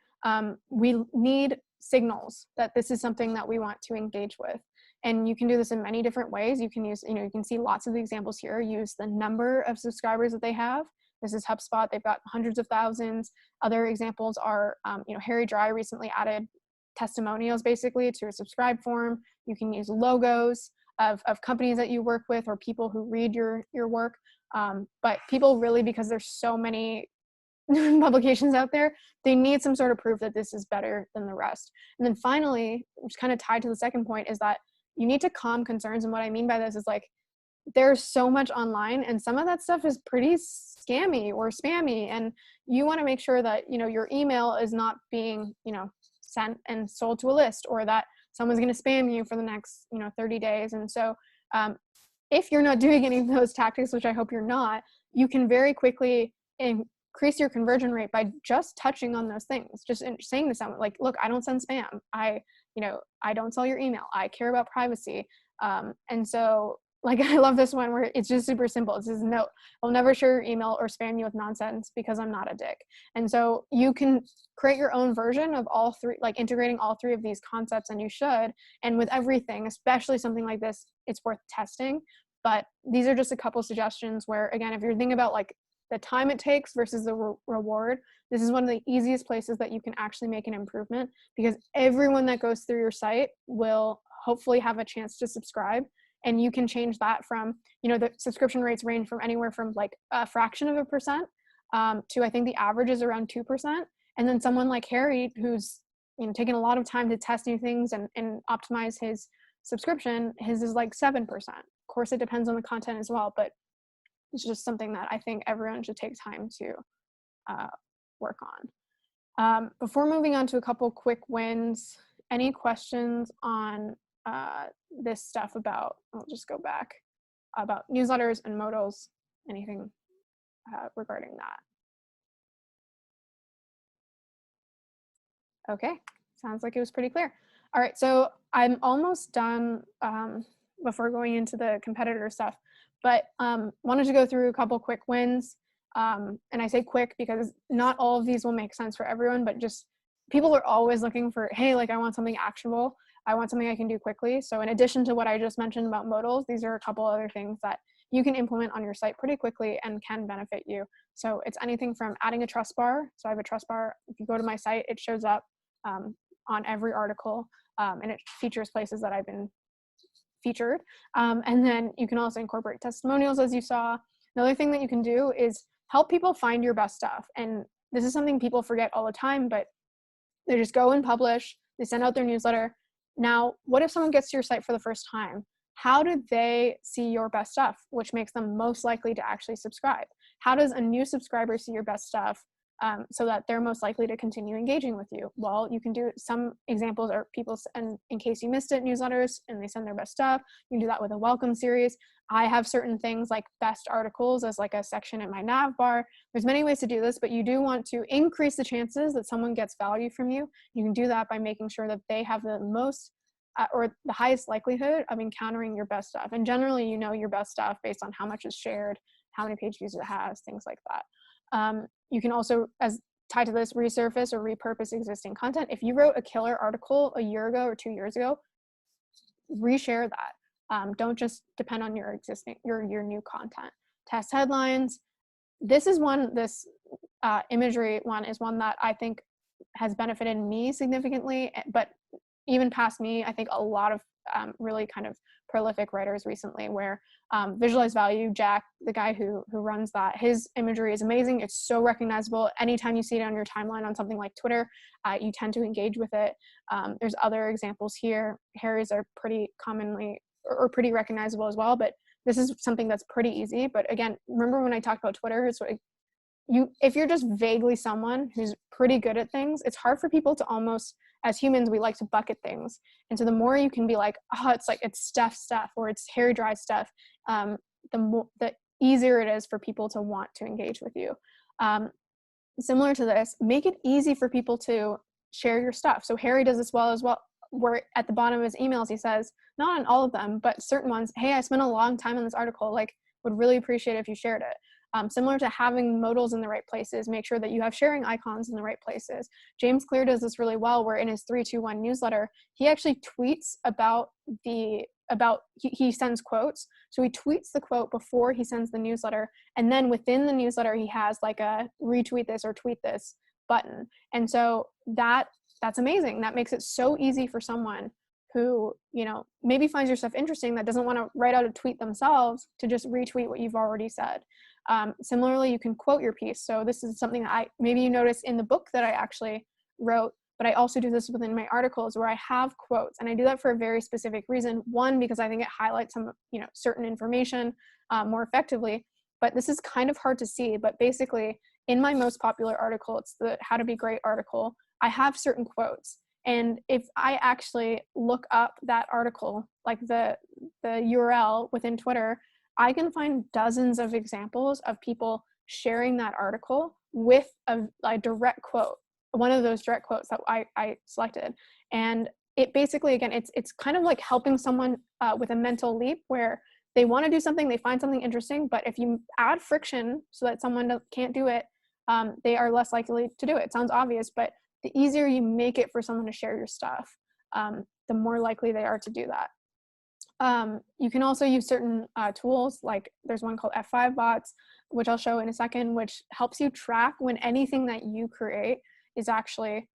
we need signals that this is something that we want to engage with. And you can do this in many different ways. You can use, you can see lots of the examples here, use the number of subscribers that they have. This is HubSpot. They've got hundreds of thousands. Other examples are, Harry Dry recently added testimonials basically to a subscribe form. You can use logos of companies that you work with or people who read your work. But people really, because there's so many publications out there, they need some sort of proof that this is better than the rest. And then finally, which kind of tied to the second point, is that you need to calm concerns. And what I mean by this is like, there's so much online and some of that stuff is pretty scammy or spammy, and you want to make sure that your email is not being sent and sold to a list, or that someone's going to spam you for the next 30 days. And so if you're not doing any of those tactics, which I hope you're not, you can very quickly increase your conversion rate by just touching on those things, just saying to someone like, look, I don't send spam, I don't sell your email, I care about privacy. And so like, I love this one where it's just super simple. It says, no, I'll never share your email or spam you with nonsense because I'm not a dick. And so you can create your own version of all three, like integrating all three of these concepts, and you should. And with everything, especially something like this, it's worth testing. But these are just a couple suggestions where, again, if you're thinking about like the time it takes versus the reward, this is one of the easiest places that you can actually make an improvement, because everyone that goes through your site will hopefully have a chance to subscribe. And you can change that from, the subscription rates range from anywhere from like a fraction of a percent to, I think the average is around 2%. And then someone like Harry, who's taking a lot of time to test new things and optimize his subscription, his is like 7%. Of course, it depends on the content as well, but it's just something that I think everyone should take time to work on. Before moving on to a couple quick wins, any questions on this stuff about, I'll just go back, about newsletters and modals, anything regarding that? Okay, sounds like it was pretty clear. All right, so I'm almost done before going into the competitor stuff, but wanted to go through a couple quick wins. And I say quick because not all of these will make sense for everyone, but just people are always looking for, hey, like I want something actionable. I want something I can do quickly. So in addition to what I just mentioned about modals, these are a couple other things that you can implement on your site pretty quickly and can benefit you. So it's anything from adding a trust bar. So I have a trust bar. If you go to my site, it shows up on every article, and it features places that I've been featured. And then you can also incorporate testimonials, as you saw. Another thing that you can do is help people find your best stuff. And this is something people forget all the time, but they just go and publish, they send out their newsletter. Now, what if someone gets to your site for the first time? How do they see your best stuff, which makes them most likely to actually subscribe? How does a new subscriber see your best stuff so that they're most likely to continue engaging with you? Well, you can do, some examples are people, and in case you missed it, newsletters, and they send their best stuff. You can do that with a welcome series. I have certain things like best articles as like a section in my nav bar. There's many ways to do this, but you do want to increase the chances that someone gets value from you. You can do that by making sure that they have the most or the highest likelihood of encountering your best stuff. And generally, your best stuff based on how much is shared, how many page views it has, things like that. You can also, as tied to this, resurface or repurpose existing content. If you wrote a killer article a year ago or 2 years ago, reshare that. Don't just depend on your existing, your new content. Test headlines. This is one, this imagery one is one that I think has benefited me significantly, but even past me, I think a lot of really kind of prolific writers recently, where Visualize Value, Jack, the guy who runs that, his imagery is amazing. It's so recognizable. Anytime you see it on your timeline on something like Twitter, you tend to engage with it. There's other examples here. Harry's are pretty commonly or pretty recognizable as well, but this is something that's pretty easy. But again, remember when I talked about Twitter, it's what if you're just vaguely someone who's pretty good at things, it's hard for people to almost, as humans, we like to bucket things. And so the more you can be like, oh, it's Steph stuff, or it's Harry Dry stuff, the easier it is for people to want to engage with you. Similar to this, make it easy for people to share your stuff. So Harry does this well as well, where at the bottom of his emails, he says, not on all of them, but certain ones, hey, I spent a long time on this article, like would really appreciate it if you shared it. Similar to having modals in the right places, make sure that you have sharing icons in the right places. James Clear does this really well, where in his 321 newsletter, he actually tweets he sends quotes. So he tweets the quote before he sends the newsletter. And then within the newsletter, he has like a retweet this or tweet this button. And so that's amazing. That makes it so easy for someone who, maybe finds your stuff interesting, that doesn't want to write out a tweet themselves, to just retweet what you've already said. Similarly, you can quote your piece. So this is something that maybe you notice in the book that I actually wrote, but I also do this within my articles, where I have quotes, and I do that for a very specific reason. One, because I think it highlights some, certain information more effectively, but this is kind of hard to see. But basically, in my most popular article, it's the How to Be Great article, I have certain quotes. And if I actually look up that article, like the URL within Twitter, I can find dozens of examples of people sharing that article with a direct quote, one of those direct quotes that I selected. And it basically, again, it's kind of like helping someone with a mental leap, where they want to do something, they find something interesting, but if you add friction so that someone can't do it, they are less likely to do it. It sounds obvious, but the easier you make it for someone to share your stuff, the more likely they are to do that. You can also use certain tools, like there's one called F5 bots, which I'll show in a second, which helps you track when anything that you create is actually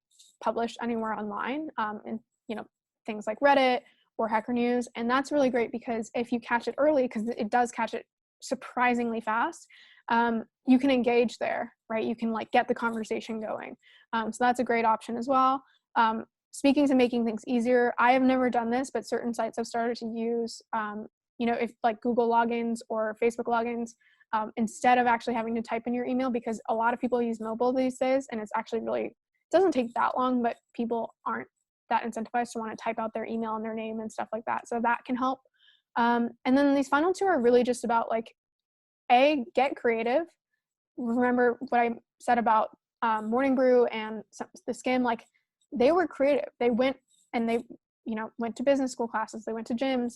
published anywhere online, and things like Reddit or Hacker News. And that's really great, because if you catch it early, because it does catch it surprisingly fast, you can engage there, right? You can get the conversation going. So that's a great option as well. Speaking to making things easier, I have never done this, but certain sites have started to use, if like Google logins or Facebook logins, instead of actually having to type in your email, because a lot of people use mobile these days, and it's actually it doesn't take that long, but people aren't that incentivized to want to type out their email and their name and stuff like that. So that can help. And then these final two are really just about get creative. Remember what I said about Morning Brew and the Skim, they were creative. They went and they, went to business school classes, they went to gyms.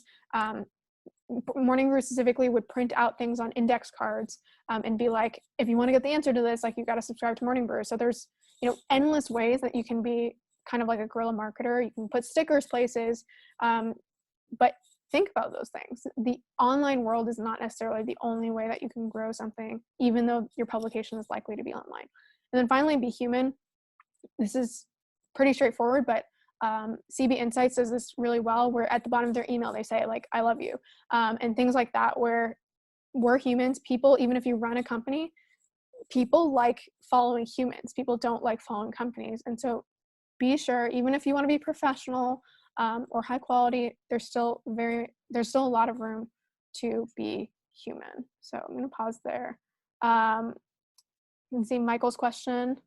Morning Brew specifically would print out things on index cards and be like, if you want to get the answer to this, you got to subscribe to Morning Brew. So there's, endless ways that you can be kind of like a guerrilla marketer. You can put stickers places, but think about those things. The online world is not necessarily the only way that you can grow something, even though your publication is likely to be online. And then finally, be human. This is pretty straightforward, but CB Insights does this really well, where at the bottom of their email, they say I love you, and things like that, where we're humans. People, even if you run a company, people like following humans. People don't like following companies. And so be sure, even if you want to be professional or high quality, there's still a lot of room to be human. So I'm going to pause there. You can see Michael's question.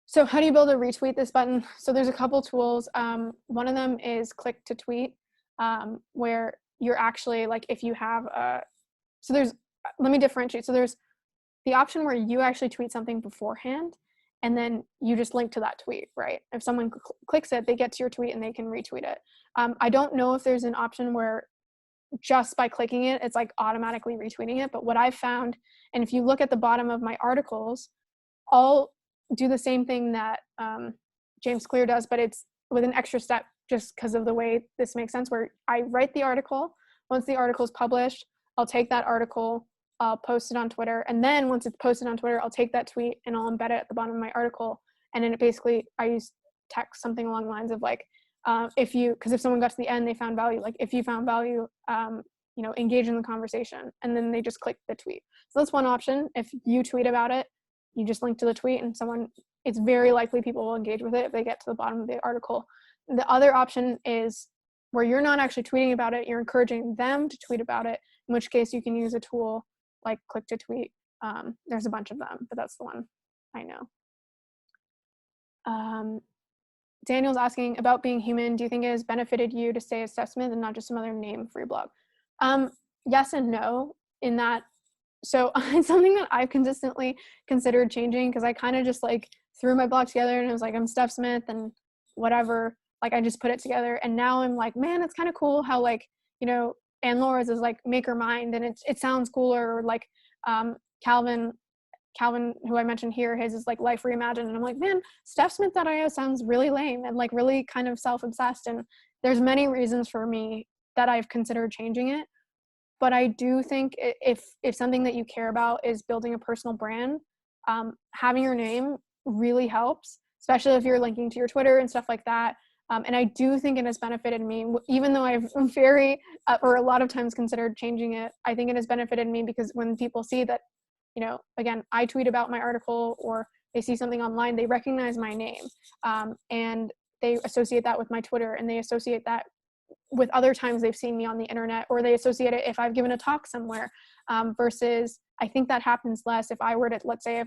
So how do you build a retweet this button? So there's a couple tools. One of them is click to tweet, where you're actually if you have let me differentiate. So there's the option where you actually tweet something beforehand, and then you just link to that tweet, right? If someone clicks it, they get to your tweet and they can retweet it. I don't know if there's an option where just by clicking it, it's automatically retweeting it. But what I've found, and if you look at the bottom of my articles, I'll do the same thing that James Clear does, but it's with an extra step, just because of the way this makes sense, where I write the article. Once the article is published, I'll take that article, I'll post it on Twitter. And then once it's posted on Twitter, I'll take that tweet and I'll embed it at the bottom of my article. And then I use text something along the lines of because if someone got to the end, they found value, if you found value, engage in the conversation, and then they just click the tweet. So that's one option. If you tweet about it, you just link to the tweet, and it's very likely people will engage with it if they get to the bottom of the article. The other option is where you're not actually tweeting about it, you're encouraging them to tweet about it, in which case you can use a tool like click to tweet. There's a bunch of them, but that's the one I know. Daniel's asking about being human. Do you think it has benefited you to stay as Steph Smith and not just some other name for your blog? Yes and no, in that. So it's something that I've consistently considered changing, because I kind of just threw my blog together and it was I'm Steph Smith and whatever. I just put it together, and now I'm man, it's kind of cool how Ann Laura's is Maker Mind, and it sounds cooler. Or Calvin, who I mentioned here, his is like Life Reimagined. And I'm like, man, StephSmith.io sounds really lame and like really kind of self-obsessed. And there's many reasons for me that I've considered changing it. But I do think if something that you care about is building a personal brand, having your name really helps, especially if you're linking to your Twitter and stuff like that. And I do think it has benefited me, even though I've or a lot of times considered changing it. I think it has benefited me because when people see that, again, I tweet about my article or they see something online, they recognize my name, and they associate that with my Twitter, and they associate that with other times they've seen me on the internet, or they associate it if I've given a talk somewhere, versus I think that happens less if I were to, let's say,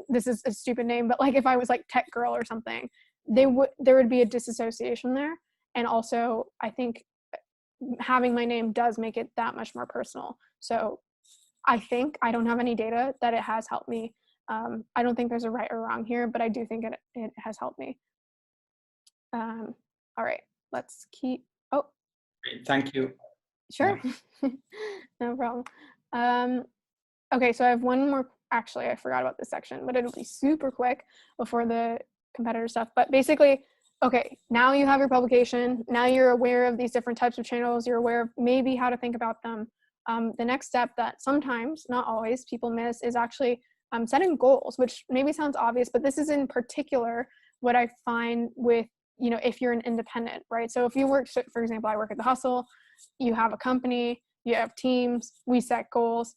this is a stupid name, but like if I was like Tech Girl or something, there would be a disassociation there. And also I think having my name does make it that much more personal. So I don't have any data that it has helped me. I don't think there's a right or wrong here, but I do think it has helped me. All right, let's keep, oh. Great, thank you. Sure, yeah. No problem. Okay, so I have one more. Actually, I forgot about this section, but it'll be super quick before the competitor stuff. But basically, okay, now you have your publication. Now you're aware of these different types of channels. You're aware of maybe how to think about them. The next step that sometimes, not always, people miss is actually setting goals, which maybe sounds obvious, but this is in particular what I find with, if you're an independent, right? So if you work, for example, I work at The Hustle, you have a company, you have teams, we set goals.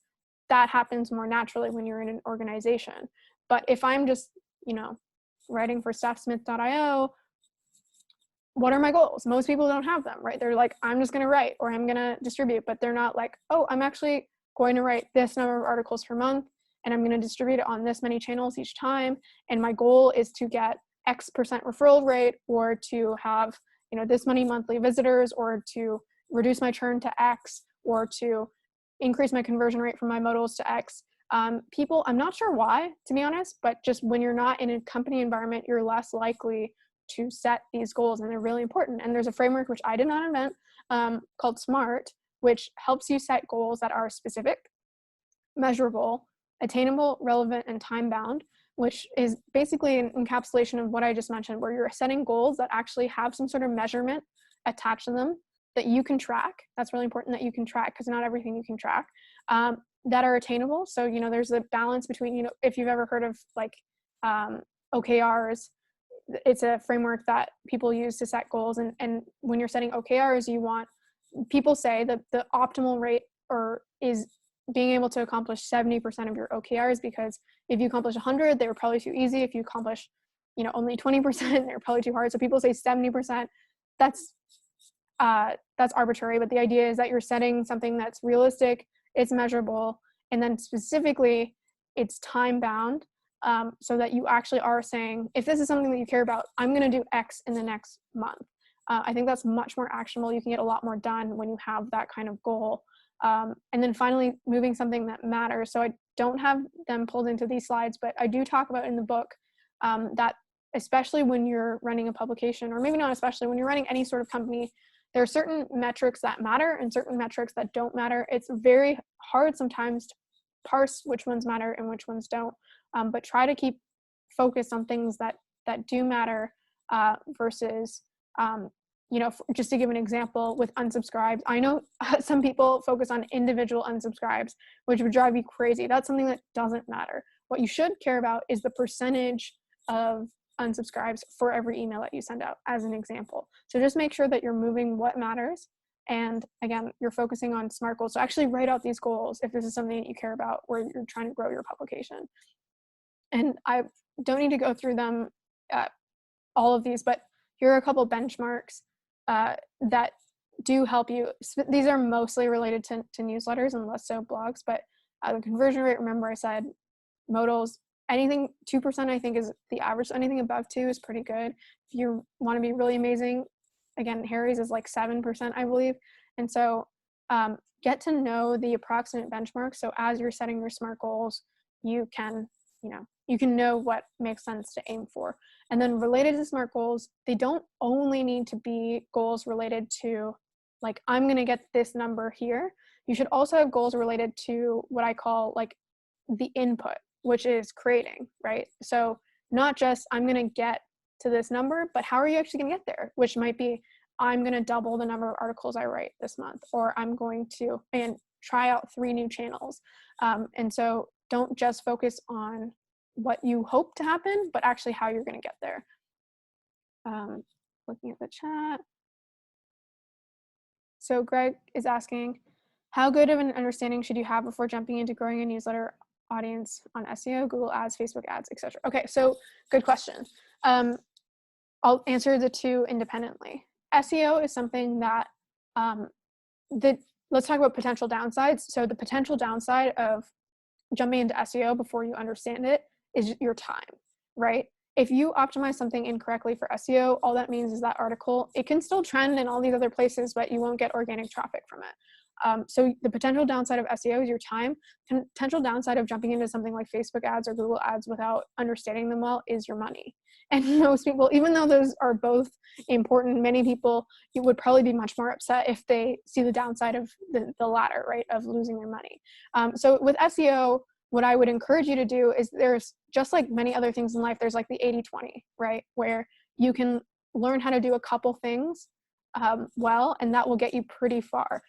That happens more naturally when you're in an organization. But if I'm just, writing for StephSmith.io, what are my goals? Most people don't have them, right? They're like, I'm just going to write or I'm going to distribute, but they're not like, oh, I'm actually going to write this number of articles per month and I'm going to distribute it on this many channels each time. And my goal is to get X% referral rate, or to have, this many monthly visitors, or to reduce my churn to X, or to increase my conversion rate from my modals to X. People, I'm not sure why, to be honest, but just when you're not in a company environment, you're less likely to set these goals, and they're really important. And there's a framework, which I did not invent, called SMART, which helps you set goals that are specific, measurable, attainable, relevant, and time-bound, which is basically an encapsulation of what I just mentioned, where you're setting goals that actually have some sort of measurement attached to them that you can track. That's really important, that you can track, because not everything you can track, that are attainable. So, there's a balance between, if you've ever heard of like OKRs, it's a framework that people use to set goals. And when you're setting OKRs, people say that the optimal rate is being able to accomplish 70% of your OKRs, because if you accomplish 100, they were probably too easy. If you accomplish, only 20%, they're probably too hard. So people say 70%. That's arbitrary, but the idea is that you're setting something that's realistic, it's measurable, and then specifically it's time bound, so that you actually are saying, if this is something that you care about, I'm going to do X in the next month. I think that's much more actionable. You can get a lot more done when you have that kind of goal. And then finally, moving something that matters. So I don't have them pulled into these slides, but I do talk about in the book that especially when you're running a publication, or maybe not especially, when you're running any sort of company, there are certain metrics that matter and certain metrics that don't matter. It's very hard sometimes to parse which ones matter and which ones don't, but try to keep focused on things that do matter, versus, just to give an example with unsubscribes. I know some people focus on individual unsubscribes, which would drive you crazy. That's something that doesn't matter. What you should care about is the percentage of unsubscribes for every email that you send out, as an example. So just make sure that you're moving what matters. And again, you're focusing on SMART goals. So actually write out these goals if this is something that you care about, where you're trying to grow your publication. And I don't need to go through them, all of these, but here are a couple benchmarks that do help you. These are mostly related to newsletters and less so blogs, but the conversion rate, remember I said modals, anything 2% I think is the average. Anything above 2 is pretty good. If you want to be really amazing, again, Harry's is like 7%, I believe. And so get to know the approximate benchmark. So as you're setting your SMART goals, you can know what makes sense to aim for. And then related to SMART goals, they don't only need to be goals related to, like, I'm going to get this number here. You should also have goals related to what I call like the input, which is creating, right? So not just I'm going to get to this number, but how are you actually going to get there? Which might be, I'm going to double the number of articles I write this month, or I'm going to and try out 3 new channels. And so don't just focus on what you hope to happen, but actually how you're going to get there. Looking at the chat. So Greg is asking, how good of an understanding should you have before jumping into growing a newsletter audience on SEO, Google Ads, Facebook ads, etc.? Okay, so good question. I'll answer the 2 independently. SEO is something that, let's talk about potential downsides. So the potential downside of jumping into SEO before you understand it is your time, right? If you optimize something incorrectly for SEO, all that means is that article, it can still trend in all these other places, but you won't get organic traffic from it. So the potential downside of SEO is your time. Potential downside of jumping into something like Facebook ads or Google ads without understanding them well is your money. And most people, even though those are both important, many people, you would probably be much more upset if they see the downside of the latter, right, of losing their money. So with SEO, what I would encourage you to do is, there's just like many other things in life, there's like the 80-20, right? Where you can learn how to do a couple things well, and that will get you pretty far.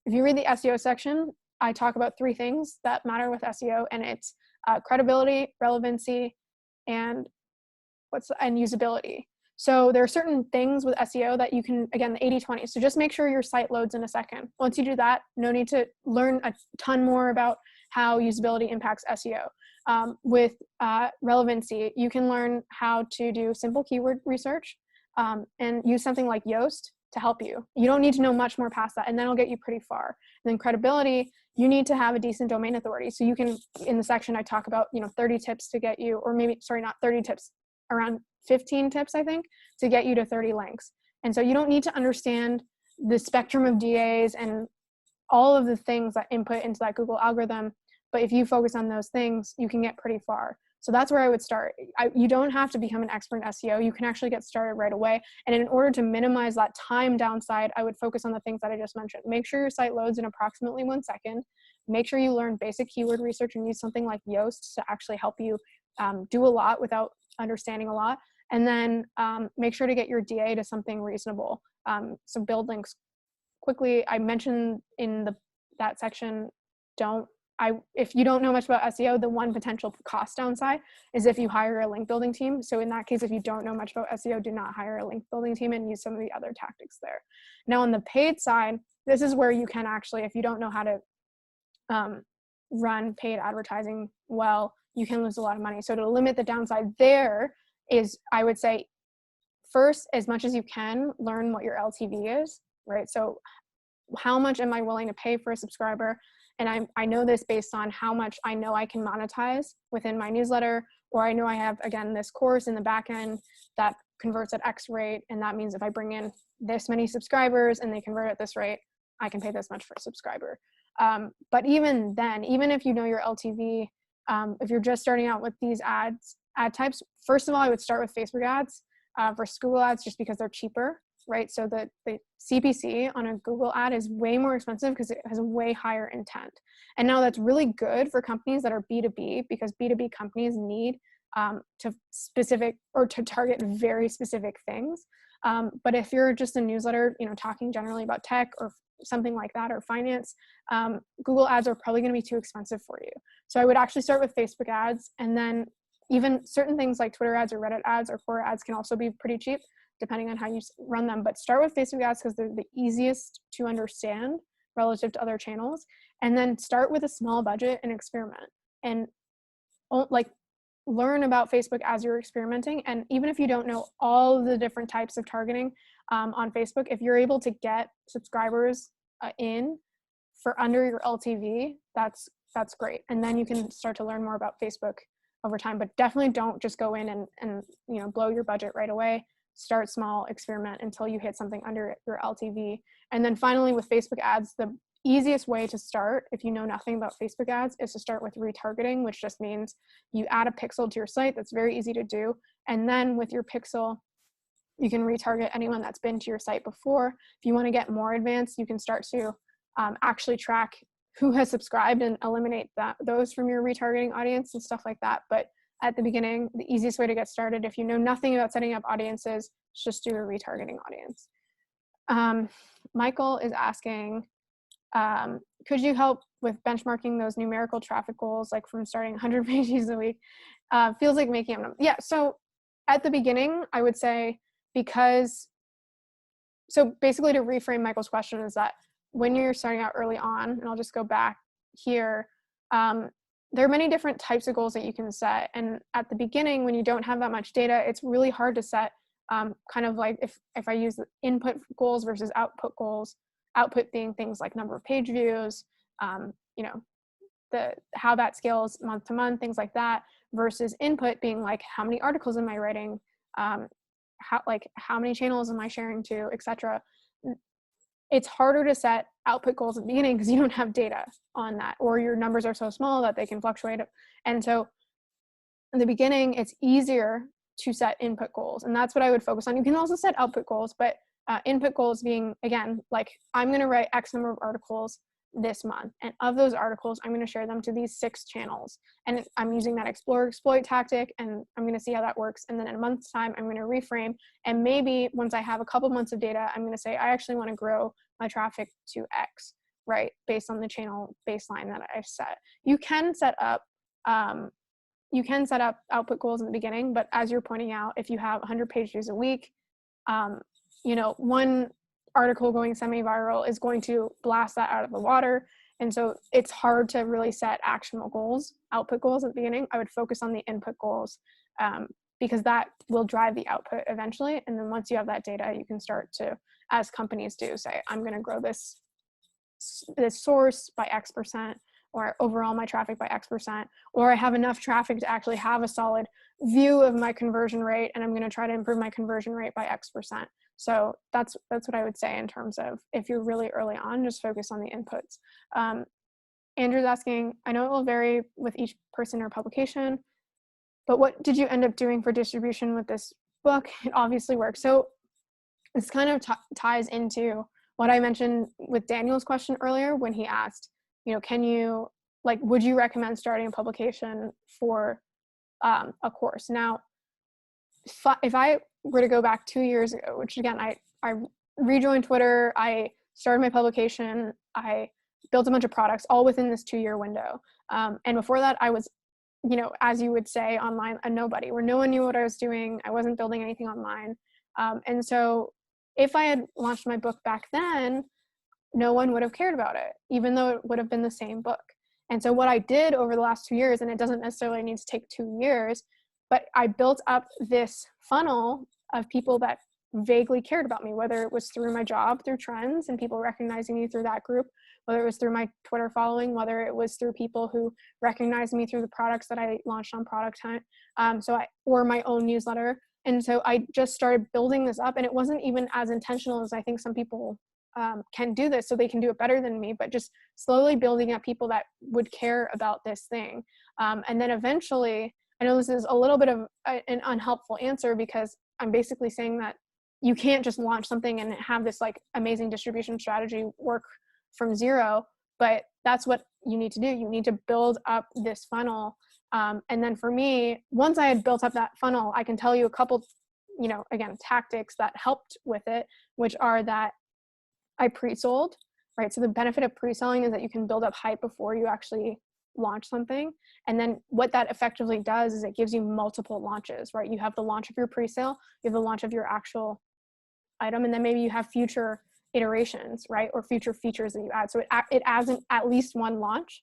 If you read the SEO section, I talk about 3 things that matter with SEO, and it's credibility, relevancy, and usability. So there are certain things with SEO that you can, again, the 80-20. So just make sure your site loads in a second. Once you do that, no need to learn a ton more about how usability impacts SEO. With relevancy, you can learn how to do simple keyword research and use something like Yoast to help you. You don't need to know much more past that, and then it'll get you pretty far. And then credibility, you need to have a decent domain authority. So you can, in the section I talk about, 30 tips to get you, or maybe, sorry, not 30 tips, around 15 tips, I think, to get you to 30 links. And so you don't need to understand the spectrum of DAs and all of the things that input into that Google algorithm. But if you focus on those things, you can get pretty far. So that's where I would start. You don't have to become an expert in SEO. You can actually get started right away. And in order to minimize that time downside, I would focus on the things that I just mentioned. Make sure your site loads in approximately 1 second. Make sure you learn basic keyword research and use something like Yoast to actually help you do a lot without understanding a lot. And then make sure to get your DA to something reasonable. So build links quickly. I mentioned in that section, if you don't know much about SEO, the one potential cost downside is if you hire a link building team. So in that case, if you don't know much about SEO, do not hire a link building team and use some of the other tactics there. Now on the paid side, this is where you can actually, if you don't know how to run paid advertising well, you can lose a lot of money. So to limit the downside there is, I would say, first, as much as you can, learn what your LTV is, right? So how much am I willing to pay for a subscriber? And I know this based on how much I know I can monetize within my newsletter, or I know I have, again, this course in the back end that converts at X rate. And that means if I bring in this many subscribers and they convert at this rate, I can pay this much for a subscriber. But even then, even if you know your LTV, if you're just starting out with these ad types, first of all, I would start with Facebook ads versus Google ads, just because they're cheaper, right? So the CPC on a Google ad is way more expensive because it has a way higher intent. And now that's really good for companies that are B2B, because B2B companies need to target very specific things. But if you're just a newsletter, talking generally about tech or something like that, or finance, Google ads are probably going to be too expensive for you. So I would actually start with Facebook ads, and then even certain things like Twitter ads or Reddit ads or Quora ads can also be pretty cheap depending on how you run them. But start with Facebook ads because they're the easiest to understand relative to other channels. And then start with a small budget and experiment, and learn about Facebook as you're experimenting. And even if you don't know all of the different types of targeting on Facebook, if you're able to get subscribers in for under your LTV, that's great. And then you can start to learn more about Facebook over time. But definitely don't just go in and blow your budget right away. Start small, experiment until you hit something under your LTV. And then finally, with Facebook ads, the easiest way to start, if you know nothing about Facebook ads, is to start with retargeting, which just means you add a pixel to your site. That's very easy to do. And then with your pixel, you can retarget anyone that's been to your site before. If you want to get more advanced, you can start to actually track who has subscribed and eliminate those from your retargeting audience and stuff like that. But at the beginning, the easiest way to get started, if you know nothing about setting up audiences, is just do a retargeting audience. Michael is asking, could you help with benchmarking those numerical traffic goals, like from starting 100 pages a week? Feels like making them. Yeah, so at the beginning, I would say, so basically to reframe Michael's question is that when you're starting out early on, and I'll just go back here, there are many different types of goals that you can set. And at the beginning, when you don't have that much data, it's really hard to set kind of like if I use input goals versus output goals, output being things like number of page views, you know, how that scales month to month, things like that, versus input being like how many articles am I writing, how many channels am I sharing to, etc. It's harder to set output goals at the beginning because you don't have data on that, or your numbers are so small that they can fluctuate. And so in the beginning, it's easier to set input goals, and that's what I would focus on. You can also set output goals, but input goals being, again, like I'm going to write X number of articles this month, and of those articles I'm going to share them to these 6 channels, and I'm using that explore exploit tactic, and I'm going to see how that works. And then in a month's time I'm going to reframe, and maybe once I have a couple months of data, I'm going to say I actually want to grow my traffic to X, right, based on the channel baseline that I've set. You can set up output goals in the beginning, but as you're pointing out, if you have 100 page views a week, you know, one article going semi-viral is going to blast that out of the water. And so it's hard to really set actionable goals, output goals at the beginning. I would focus on the input goals because that will drive the output eventually. And then once you have that data, you can start to, as companies do, say, I'm going to grow this source by X%, or overall my traffic by X%, or I have enough traffic to actually have a solid view of my conversion rate, and I'm going to try to improve my conversion rate by X%. So that's what I would say in terms of, if you're really early on, just focus on the inputs. Andrew's asking, I know it will vary with each person or publication, but what did you end up doing for distribution with this book? It obviously works. So this kind of ties into what I mentioned with Daniel's question earlier when he asked, you know, can you, like, would you recommend starting a publication for a course? Now, if I were to go back 2 years ago, which again, I rejoined Twitter, I started my publication, I built a bunch of products all within this 2-year window. And before that, I was, you know, as you would say online, a nobody, where no one knew what I was doing. I wasn't building anything online. And so if I had launched my book back then, no one would have cared about it, even though it would have been the same book. And so what I did over the last 2 years, and it doesn't necessarily need to take 2 years, but I built up this funnel of people that vaguely cared about me, whether it was through my job, through trends and people recognizing me through that group, whether it was through my Twitter following, whether it was through people who recognized me through the products that I launched on Product Hunt, or my own newsletter. And so I just started building this up, and it wasn't even as intentional as I think some people can do this, so they can do it better than me, but just slowly building up people that would care about this thing. And then eventually, I know this is a little bit of an unhelpful answer, because I'm basically saying that you can't just launch something and have this like amazing distribution strategy work from zero, but that's what you need to do. You need to build up this funnel. And then for me, once I had built up that funnel, I can tell you a couple, you know, again, tactics that helped with it, which are that I pre-sold, right? So the benefit of pre-selling is that you can build up hype before you actually launch something. And then what that effectively does is it gives you multiple launches, right? You have the launch of your pre-sale, you have the launch of your actual item, and then maybe you have future iterations, right? Or future features that you add. So it adds at least one launch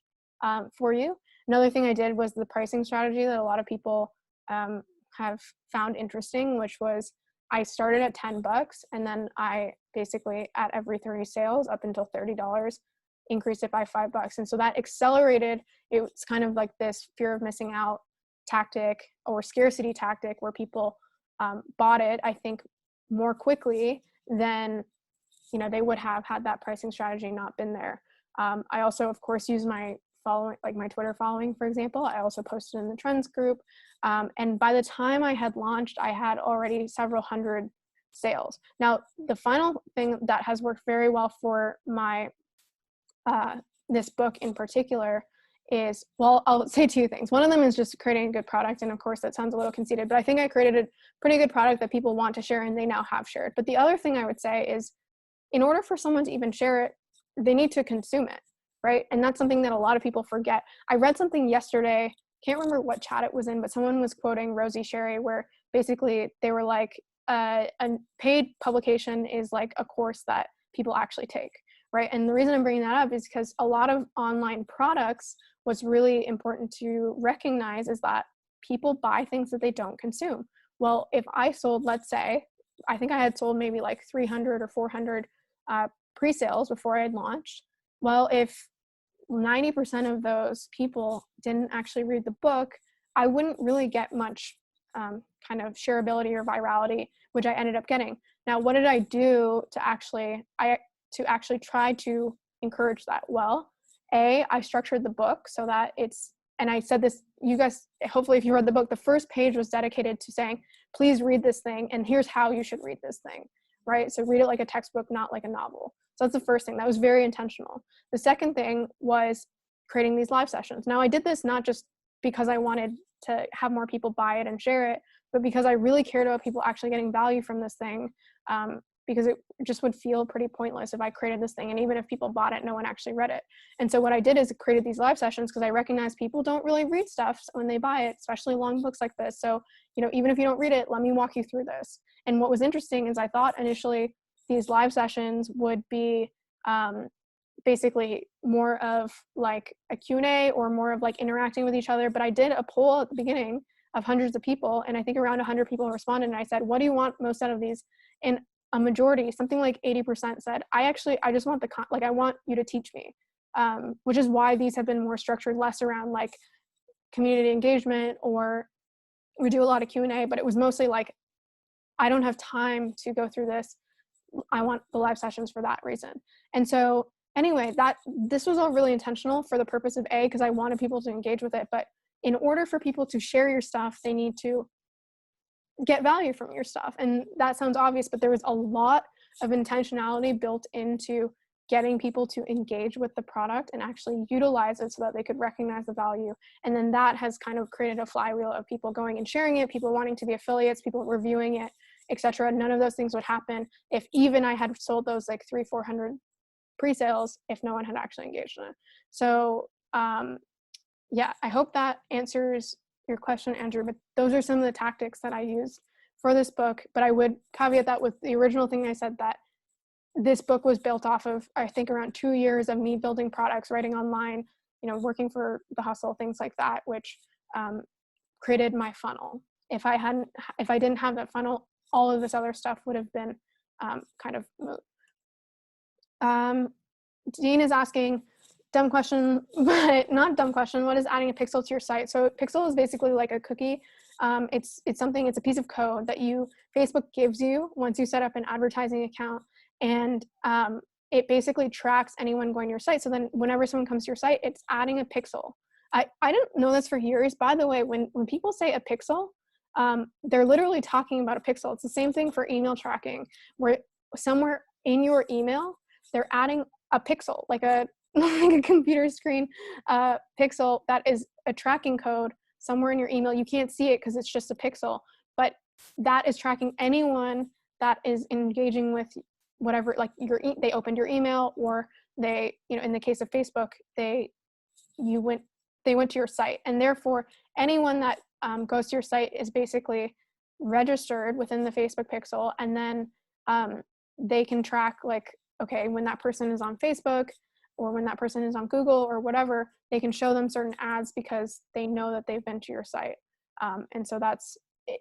for you. Another thing I did was the pricing strategy that a lot of people have found interesting, which was I started at $10, and then I basically at every 30 sales up until $30 increased it by $5. And so that accelerated. It's kind of like this fear of missing out tactic or scarcity tactic, where people bought it, I think, more quickly than, you know, they would have had that pricing strategy not been there. I also, of course, use my following, like my Twitter following, for example. I also posted in the trends group. And by the time I had launched, I had already several hundred sales. Now, the final thing that has worked very well for my this book in particular is, well, I'll say two things. One of them is just creating a good product. And of course that sounds a little conceited, but I think I created a pretty good product that people want to share and they now have shared. But the other thing I would say is, in order for someone to even share it, they need to consume it, right? And that's something that a lot of people forget. I read something yesterday, can't remember what chat it was in, but someone was quoting Rosie Sherry, where basically they were like, a paid publication is like a course that people actually take, right? And the reason I'm bringing that up is because a lot of online products, what's really important to recognize is that people buy things that they don't consume. Well, if I sold, let's say, I think I had sold maybe like 300 or 400 pre-sales before I had launched. Well, if 90% of those people didn't actually read the book, I wouldn't really get much kind of shareability or virality, which I ended up getting. Now, what did I do to actually try to encourage that? Well, I structured the book so that it's, and I said this, you guys, hopefully if you read the book, the first page was dedicated to saying, please read this thing, and here's how you should read this thing, right? So read it like a textbook, not like a novel. So that's the first thing. That was very intentional. The second thing was creating these live sessions. Now, I did this not just because I wanted to have more people buy it and share it, but because I really cared about people actually getting value from this thing, because it just would feel pretty pointless if I created this thing and even if people bought it, no one actually read it. And so what I did is created these live sessions because I recognize people don't really read stuff when they buy it, especially long books like this. So, even if you don't read it, let me walk you through this. And what was interesting is I thought initially these live sessions would be basically more of like a Q&A or more of like interacting with each other. But I did a poll at the beginning of hundreds of people, and I think around 100 people responded, and I said, what do you want most out of these? And a majority, something like 80%, said, I just want I want you to teach me, which is why these have been more structured, less around like community engagement, or we do a lot of Q&A, but it was mostly like, I don't have time to go through this. I want the live sessions for that reason. And so anyway, this was all really intentional for the purpose of because I wanted people to engage with it. But in order for people to share your stuff, they need to get value from your stuff. And that sounds obvious, but there was a lot of intentionality built into getting people to engage with the product and actually utilize it so that they could recognize the value. And then that has kind of created a flywheel of people going and sharing it, people wanting to be affiliates, people reviewing it, etc. None of those things would happen if even I had sold those like 300-400 pre-sales if no one had actually engaged in it. So yeah, I hope that answers your question, Andrew, but those are some of the tactics that I used for this book. But I would caveat that with the original thing I said, that this book was built off of, I think, around 2 years of me building products, writing online, working for The Hustle, things like that, which created my funnel. If I didn't have that funnel, all of this other stuff would have been kind of moot. Dean is asking, dumb question, but not dumb question. What is adding a pixel to your site? So pixel is basically like a cookie. It's a piece of code that Facebook gives you once you set up an advertising account, and it basically tracks anyone going to your site. So then whenever someone comes to your site, it's adding a pixel. I didn't know this for years. By the way, when people say a pixel, they're literally talking about a pixel. It's the same thing for email tracking, where somewhere in your email, they're adding a pixel, like a computer screen pixel that is a tracking code somewhere in your email. You can't see it because it's just a pixel, but that is tracking anyone that is engaging with whatever, like they opened your email, or they, in the case of Facebook, they went to your site, and therefore anyone that goes to your site is basically registered within the Facebook pixel, and then they can track, like, okay, when that person is on Facebook or when that person is on Google or whatever, they can show them certain ads because they know that they've been to your site. And so that's it.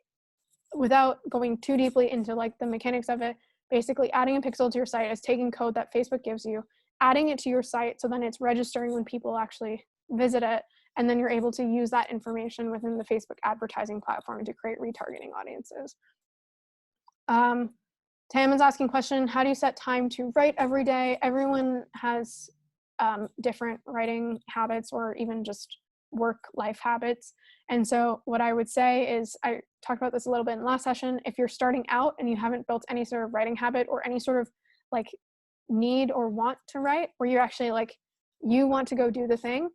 Without going too deeply into like the mechanics of it, basically adding a pixel to your site is taking code that Facebook gives you, adding it to your site, so then it's registering when people actually visit it, and then you're able to use that information within the Facebook advertising platform to create retargeting audiences. Tam is asking question, how do you set time to write every day? Everyone has different writing habits, or even just work-life habits. And so what I would say is, I talked about this a little bit in the last session, if you're starting out and you haven't built any sort of writing habit or any sort of like need or want to write, where you're actually like you want to go do the thing,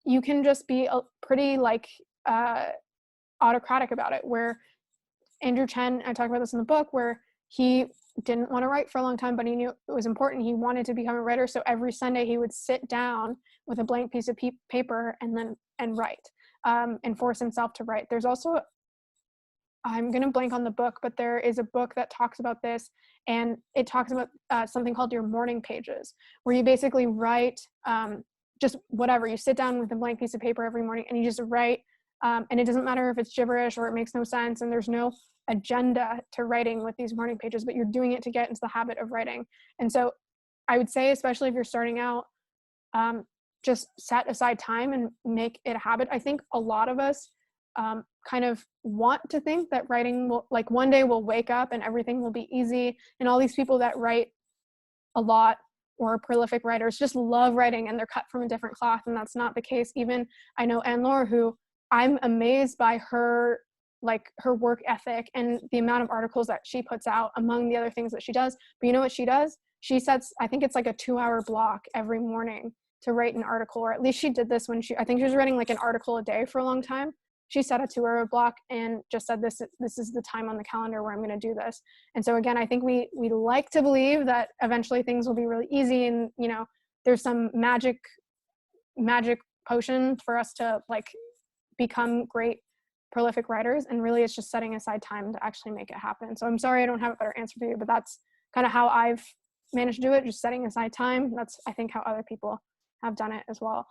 you can just be pretty like autocratic about it, where Andrew Chen, I talk about this in the book, where he didn't want to write for a long time, but he knew it was important. He wanted to become a writer. So every Sunday he would sit down with a blank piece of paper and write, and force himself to write. There's also, I'm going to blank on the book, but there is a book that talks about this, and it talks about something called your morning pages, where you basically write just whatever. You sit down with a blank piece of paper every morning and you just write, and it doesn't matter if it's gibberish or it makes no sense, and there's no agenda to writing with these morning pages, but you're doing it to get into the habit of writing. And so I would say, especially if you're starting out, just set aside time and make it a habit. I think a lot of us kind of want to think that writing will, like, one day we'll wake up and everything will be easy, and all these people that write a lot or are prolific writers just love writing and they're cut from a different cloth, and that's not the case. Even I know Anne-Laure, who I'm amazed by her, like, her work ethic and the amount of articles that she puts out among the other things that she does. But you know what she does? She sets, I think it's like a 2-hour block every morning to write an article, or at least she did this when I think she was writing like an article a day for a long time. She set a 2-hour block and just said, this is the time on the calendar where I'm going to do this. And so again, I think we like to believe that eventually things will be really easy, and there's some magic potion for us to like become great prolific writers, and really it's just setting aside time to actually make it happen. So I'm sorry I don't have a better answer for you, but that's kind of how I've managed to do it, just setting aside time. That's, I think, how other people have done it as well.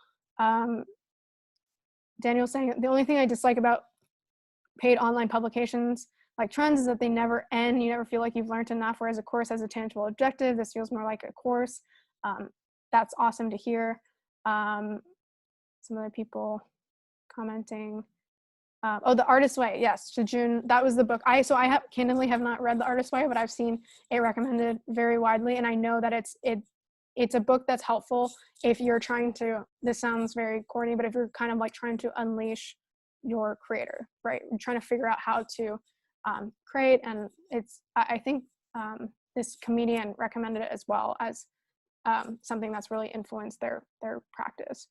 Daniel's saying the only thing I dislike about paid online publications like Trends is that they never end. You never feel like you've learned enough, whereas a course has a tangible objective. This feels more like a course. That's awesome to hear. Some other people commenting. The Artist's Way, yes, to June, that was the book. I candidly have not read The Artist's Way, but I've seen it recommended very widely, and I know that it's a book that's helpful if you're trying to, this sounds very corny, but if you're kind of like trying to unleash your creator, right? You're trying to figure out how to create, and I think this comedian recommended it as well as something that's really influenced their practice.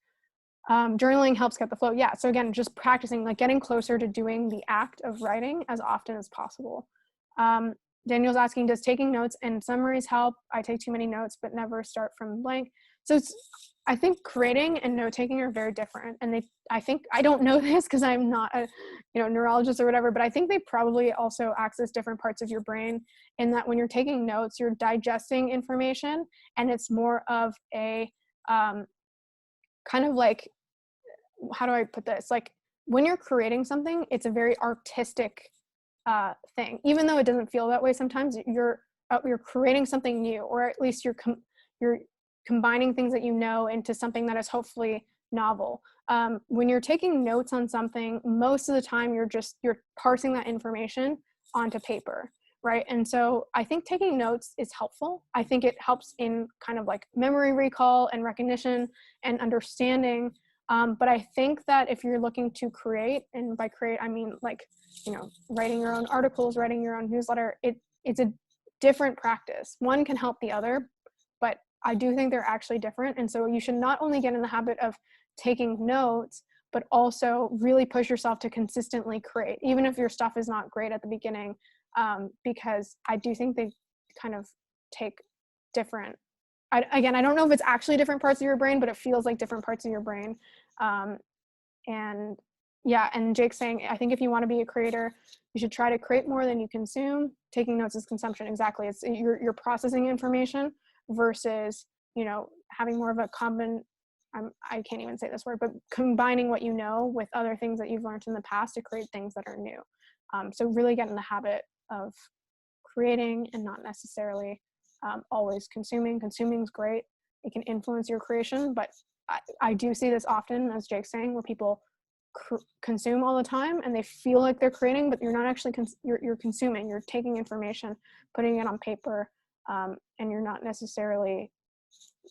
Journaling helps get the flow. Yeah, so again, just practicing, like getting closer to doing the act of writing as often as possible. Daniel's asking, does taking notes and summaries help? I take too many notes, but never start from blank. So I think creating and note-taking are very different. And I don't know this because I'm not a neurologist or whatever, but I think they probably also access different parts of your brain, in that when you're taking notes, you're digesting information, and it's more of a kind of like, how do I put this? Like, when you're creating something, it's a very artistic thing, even though it doesn't feel that way sometimes. You're creating something new, or at least you're combining things that you know into something that is hopefully novel. When you're taking notes on something, most of the time you're parsing that information onto paper, right? And so I think taking notes is helpful. I think it helps in kind of like memory recall and recognition and understanding. But I think that if you're looking to create, and by create I mean like, writing your own articles, writing your own newsletter, it's a different practice. One can help the other, but I do think they're actually different. And so you should not only get in the habit of taking notes, but also really push yourself to consistently create, even if your stuff is not great at the beginning, because I do think they kind of take different, I don't know if it's actually different parts of your brain, but it feels like different parts of your brain. And yeah, and Jake's saying, I think if you want to be a creator, you should try to create more than you consume. Taking notes is consumption. Exactly. It's you're processing information versus, having more of a I can't even say this word, but combining what you know with other things that you've learned in the past to create things that are new. So really get in the habit of creating and not necessarily always consuming. Consuming is great. It can influence your creation, but I do see this often, as Jake's saying, where people consume all the time and they feel like they're creating, but you're not actually, you're consuming. You're taking information, putting it on paper, and you're not necessarily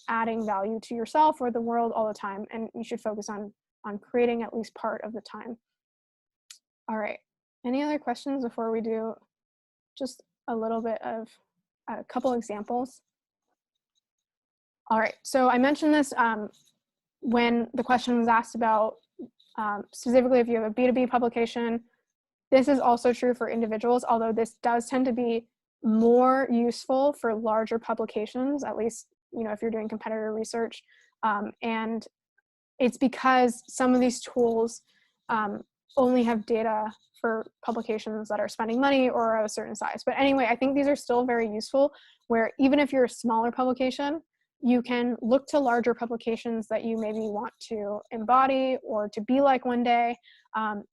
adding value to yourself or the world all the time. And you should focus on creating at least part of the time. All right. Any other questions before we do just a little bit of a couple examples? All right, so I mentioned this when the question was asked about specifically if you have a B2B publication. This is also true for individuals, although this does tend to be more useful for larger publications, at least, if you're doing competitor research. And it's because some of these tools only have data for publications that are spending money or of a certain size. But anyway, I think these are still very useful, where even if you're a smaller publication, you can look to larger publications that you maybe want to embody or to be like one day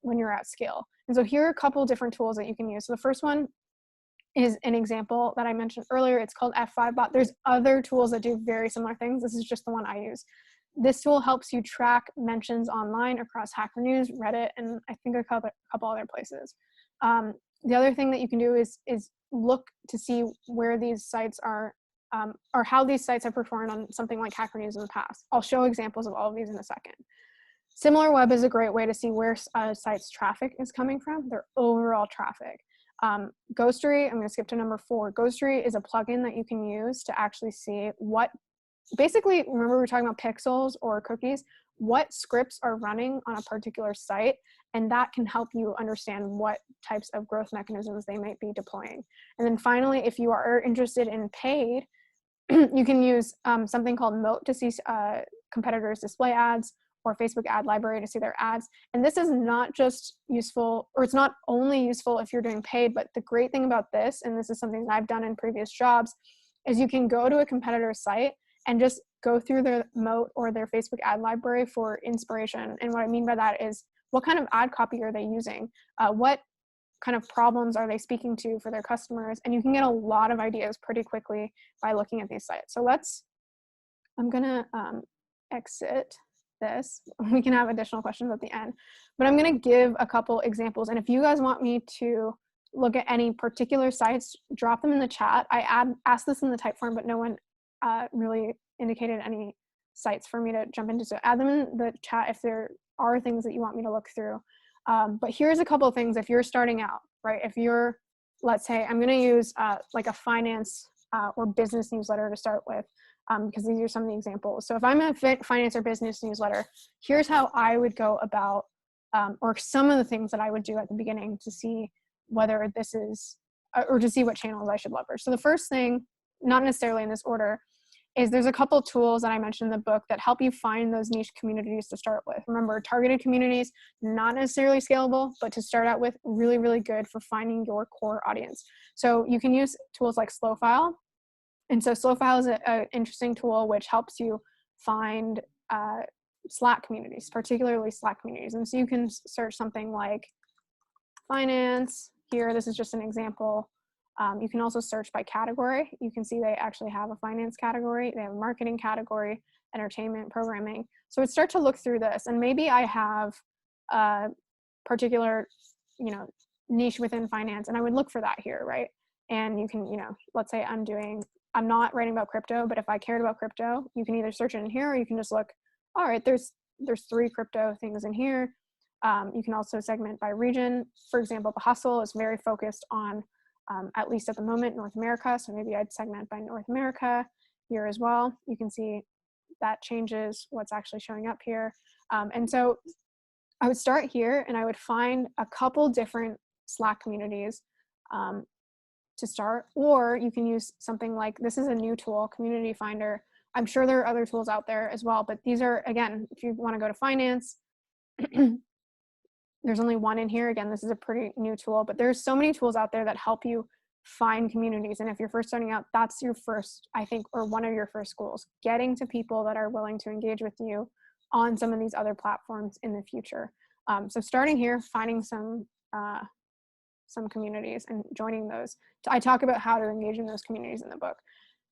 when you're at scale. And so here are a couple different tools that you can use. So the first one is an example that I mentioned earlier. It's called F5Bot. There's other tools that do very similar things. This is just the one I use. This tool helps you track mentions online across Hacker News, Reddit, and I think a couple other places. The other thing that you can do is look to see where these sites are, or how these sites have performed on something like Hacker News in the past. I'll show examples of all of these in a second. SimilarWeb is a great way to see where a site's traffic is coming from, their overall traffic. Ghostery, I'm going to skip to number 4. Ghostery is a plugin that you can use to actually see what, basically, remember we were talking about pixels or cookies, what scripts are running on a particular site, and that can help you understand what types of growth mechanisms they might be deploying. And then finally, if you are interested in paid, you can use something called Moat to see competitors' display ads, or Facebook ad library to see their ads. And this is not just useful, or it's not only useful if you're doing paid, but the great thing about this, and this is something that I've done in previous jobs, is you can go to a competitor's site and just go through their Moat or their Facebook ad library for inspiration. And what I mean by that is, what kind of ad copy are they using? What kind of problems are they speaking to for their customers? And you can get a lot of ideas pretty quickly by looking at these sites. So I'm gonna exit this. We can have additional questions at the end, but I'm going to give a couple examples. And if you guys want me to look at any particular sites, drop them in the chat. I asked this in the type form, but no one really indicated any sites for me to jump into. So add them in the chat if there are things that you want me to look through. But here's a couple of things if you're starting out, right? If you're, let's say, I'm going to use like a finance or business newsletter to start with. Because these are some of the examples. So if I'm a finance or business newsletter, here's how I would go about, or some of the things that I would do at the beginning to see whether this is, or to see what channels I should leverage. So the first thing, not necessarily in this order, is there's a couple tools that I mentioned in the book that help you find those niche communities to start with. Remember, targeted communities, not necessarily scalable, but to start out with, really, really good for finding your core audience. So you can use tools like Slowfile. And so Slowfile is an interesting tool which helps you find Slack communities, particularly Slack communities. And so you can search something like finance here. This is just an example. You can also search by category. You can see they actually have a finance category. They have a marketing category, entertainment, programming. So I'd start to look through this. And maybe I have a particular, niche within finance, and I would look for that here, right? And you can, let's say I'm not writing about crypto, but if I cared about crypto, you can either search it in here or you can just look, all right, there's 3 crypto things in here. You can also segment by region. For example, The Hustle is very focused on, at least at the moment, North America. So maybe I'd segment by North America here as well. You can see that changes what's actually showing up here. And so I would start here and I would find a couple different Slack communities to start, or you can use something like, this is a new tool, Community Finder. I'm sure there are other tools out there as well, but these are, again, if you want to go to finance, there's only one in here. Again, this is a pretty new tool, but there's so many tools out there that help you find communities. And if you're first starting out, that's your first, I think, or one of your first goals, getting to people that are willing to engage with you on some of these other platforms in the future. So starting here, finding some communities and joining those. I talk about how to engage in those communities in the book.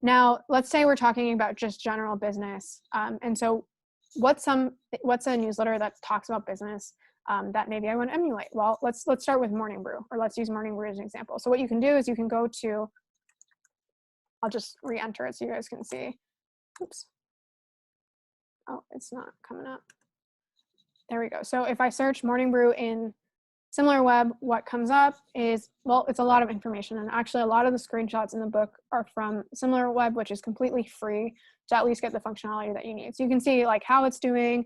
Now, let's say we're talking about just general business. And so what's a newsletter that talks about business that maybe I want to emulate? Well, let's start with Morning Brew, or let's use Morning Brew as an example. So what you can do is you can go to, I'll just re-enter it so you guys can see. Oops. Oh, it's not coming up. There we go. So if I search Morning Brew in SimilarWeb, what comes up is, well, it's a lot of information. And actually a lot of the screenshots in the book are from SimilarWeb, which is completely free to at least get the functionality that you need. So you can see like how it's doing.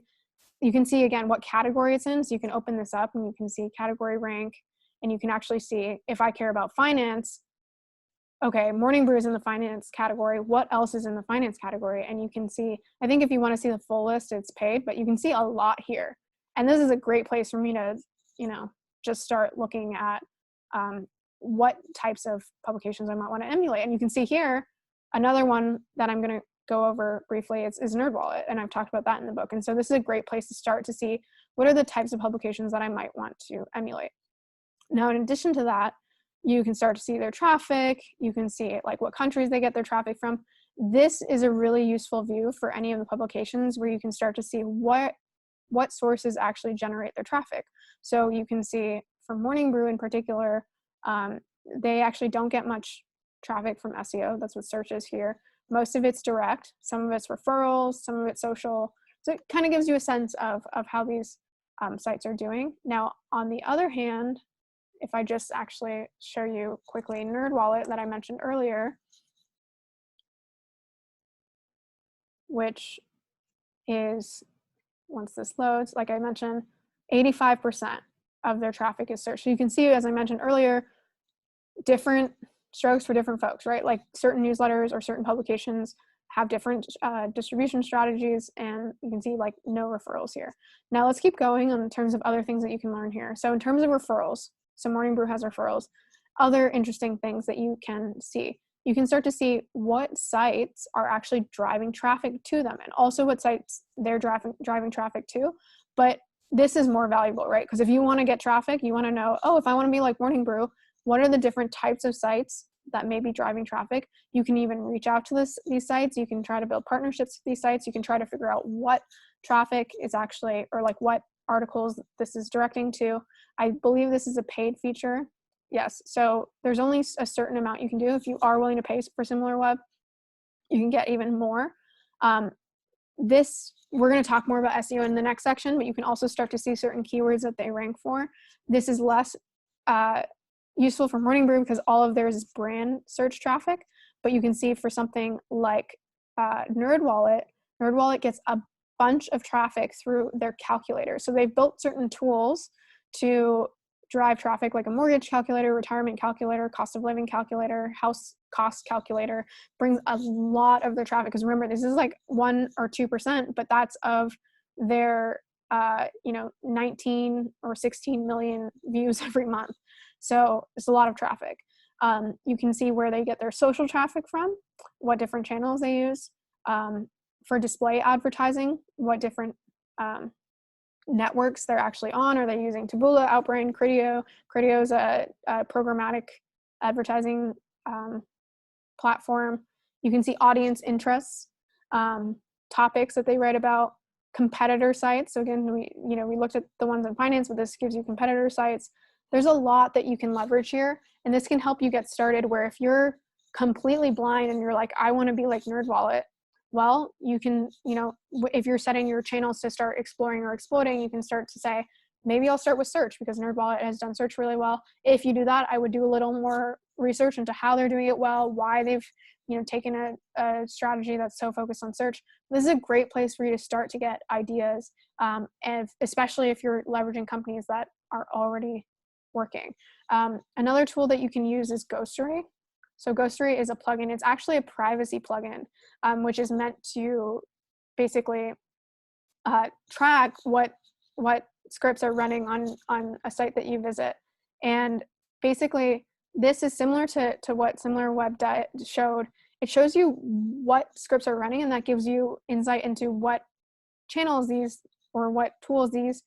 You can see again what category it's in. So you can open this up and you can see category rank, and you can actually see if I care about finance, okay, Morning Brew is in the finance category. What else is in the finance category? And you can see, I think if you want to see the full list, it's paid, but you can see a lot here. And this is a great place for me to, just start looking at what types of publications I might want to emulate. And you can see here, another one that I'm going to go over briefly is NerdWallet. And I've talked about that in the book. And so this is a great place to start to see what are the types of publications that I might want to emulate. Now, in addition to that, you can start to see their traffic. You can see like what countries they get their traffic from. This is a really useful view for any of the publications where you can start to see what sources actually generate their traffic. So you can see for Morning Brew in particular, they actually don't get much traffic from SEO. That's what search is here. Most of it's direct, some of it's referrals, some of it's social. So it kind of gives you a sense of how these sites are doing. Now, on the other hand, if I just actually show you quickly NerdWallet that I mentioned earlier, which is, once this loads, like I mentioned, 85% of their traffic is search. So you can see, as I mentioned earlier, different strokes for different folks, right? Like certain newsletters or certain publications have different distribution strategies, and you can see like no referrals here. Now let's keep going in terms of other things that you can learn here. So in terms of referrals, so Morning Brew has referrals. Other interesting things that you can see. You can start to see what sites are actually driving traffic to them, and also what sites they're driving traffic to. But this is more valuable, right? Because if you want to get traffic, you want to know, oh, if I want to be like Morning Brew, what are the different types of sites that may be driving traffic? You can even reach out to these sites. You can try to build partnerships with these sites. You can try to figure out what traffic is actually, or like what articles this is directing to. I believe this is a paid feature. Yes, so there's only a certain amount you can do. If you are willing to pay for SimilarWeb, you can get even more. We're going to talk more about SEO in the next section, but you can also start to see certain keywords that they rank for. This is less useful for Morning Brew because all of theirs is brand search traffic, but you can see for something like NerdWallet gets a bunch of traffic through their calculator. So they've built certain tools to drive traffic, like a mortgage calculator, retirement calculator, cost of living calculator, house cost calculator, brings a lot of their traffic. Because remember, this is like 1 or 2%, but that's of their 19 or 16 million views every month. So it's a lot of traffic. You can see where they get their social traffic from, what different channels they use. For display advertising, what different networks they're actually on. Are they using Taboola, Outbrain, Criteo? Criteo is a programmatic advertising platform. You can see audience interests, topics that they write about, competitor sites. So again, we looked at the ones in finance, but this gives you competitor sites. There's a lot that you can leverage here, and this can help you get started where if you're completely blind and you're like, I want to be like NerdWallet, well, you can, if you're setting your channels to start exploring or exploding, you can start to say, maybe I'll start with search because NerdWallet has done search really well. If you do that, I would do a little more research into how they're doing it well, why they've, taken a strategy that's so focused on search. This is a great place for you to start to get ideas, and especially if you're leveraging companies that are already working. Another tool that you can use is Ghostery. So Ghostery is a plugin. It's actually a privacy plugin, which is meant to basically track what scripts are running on a site that you visit. And basically, this is similar to what SimilarWeb showed. It shows you what scripts are running, and that gives you insight into what channels these or what tools these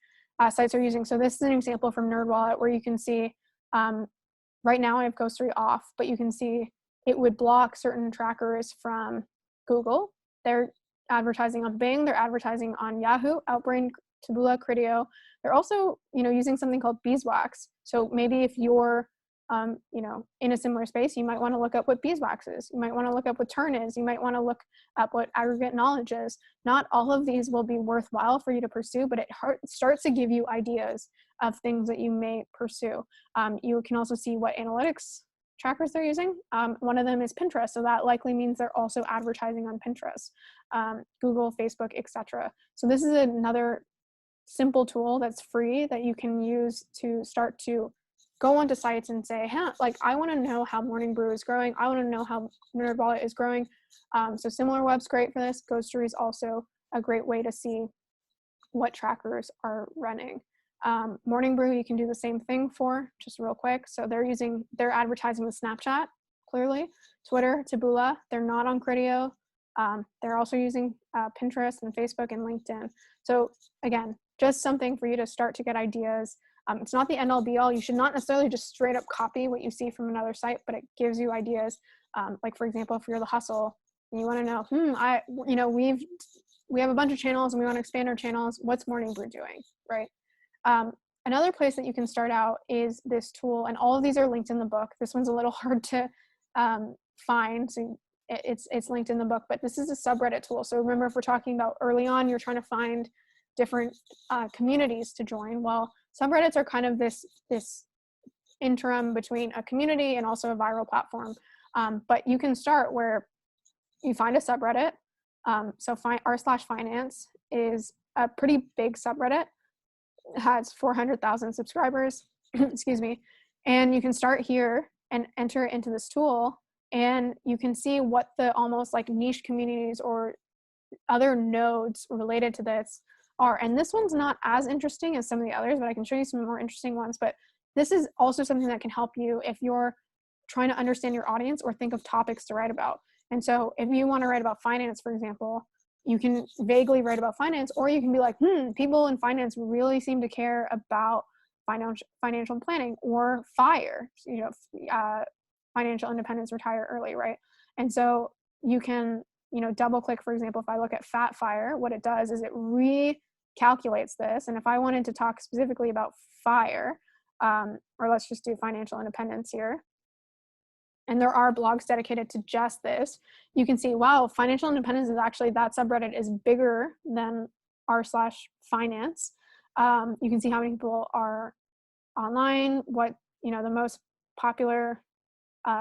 sites are using. So this is an example from NerdWallet where you can see, right now I have Ghostery off, but you can see it would block certain trackers from Google. They're advertising on Bing, they're advertising on Yahoo, Outbrain, Taboola, Criteo. They're also, using something called beeswax. So maybe if you're you know, in a similar space, you might want to look up what beeswax is. You might want to look up what turn is. You might want to look up what aggregate knowledge is. Not all of these will be worthwhile for you to pursue, but it starts to give you ideas of things that you may pursue. You can also see what analytics trackers they're using. One of them is Pinterest, so that likely means they're also advertising on Pinterest, Google, Facebook, etc. So this is another simple tool that's free that you can use to start to go onto sites and say, hey, like, I want to know how Morning Brew is growing. I want to know how NerdWallet is growing. So SimilarWeb's great for this. Ghostery is also a great way to see what trackers are running. Morning Brew, you can do the same thing for, just real quick. So they're advertising with Snapchat, clearly. Twitter, Taboola, they're not on Criteo. They're also using Pinterest and Facebook and LinkedIn. So again, just something for you to start to get ideas. It's not the end all be all. You should not necessarily just straight up copy what you see from another site, but it gives you ideas. Like for example, if you're the hustle and you want to know, we have a bunch of channels and we want to expand our channels. What's Morning Brew doing, right? Another place that you can start out is this tool, and all of these are linked in the book. This one's a little hard to find, so it's linked in the book, but this is a subreddit tool. So remember, if we're talking about early on, you're trying to find different communities to join. Well, subreddits are kind of this interim between a community and also a viral platform. But you can start where you find a subreddit. So r/finance is a pretty big subreddit. It has 400,000 subscribers, excuse me. And you can start here and enter into this tool, and you can see what the almost like niche communities or other nodes related to this are. And this one's not as interesting as some of the others, but I can show you some more interesting ones. But this is also something that can help you if you're trying to understand your audience or think of topics to write about. And so if you want to write about finance, for example, you can vaguely write about finance, or you can be like, people in finance really seem to care about financial planning or FIRE, financial independence, retire early, right? And so you can, double click, for example, if I look at FIRE, what it does is it recalculates this. And if I wanted to talk specifically about FIRE, or let's just do financial independence here, and there are blogs dedicated to just this, you can see, wow, financial independence is actually, that subreddit is bigger than r/finance. You can see how many people are online, what, the most popular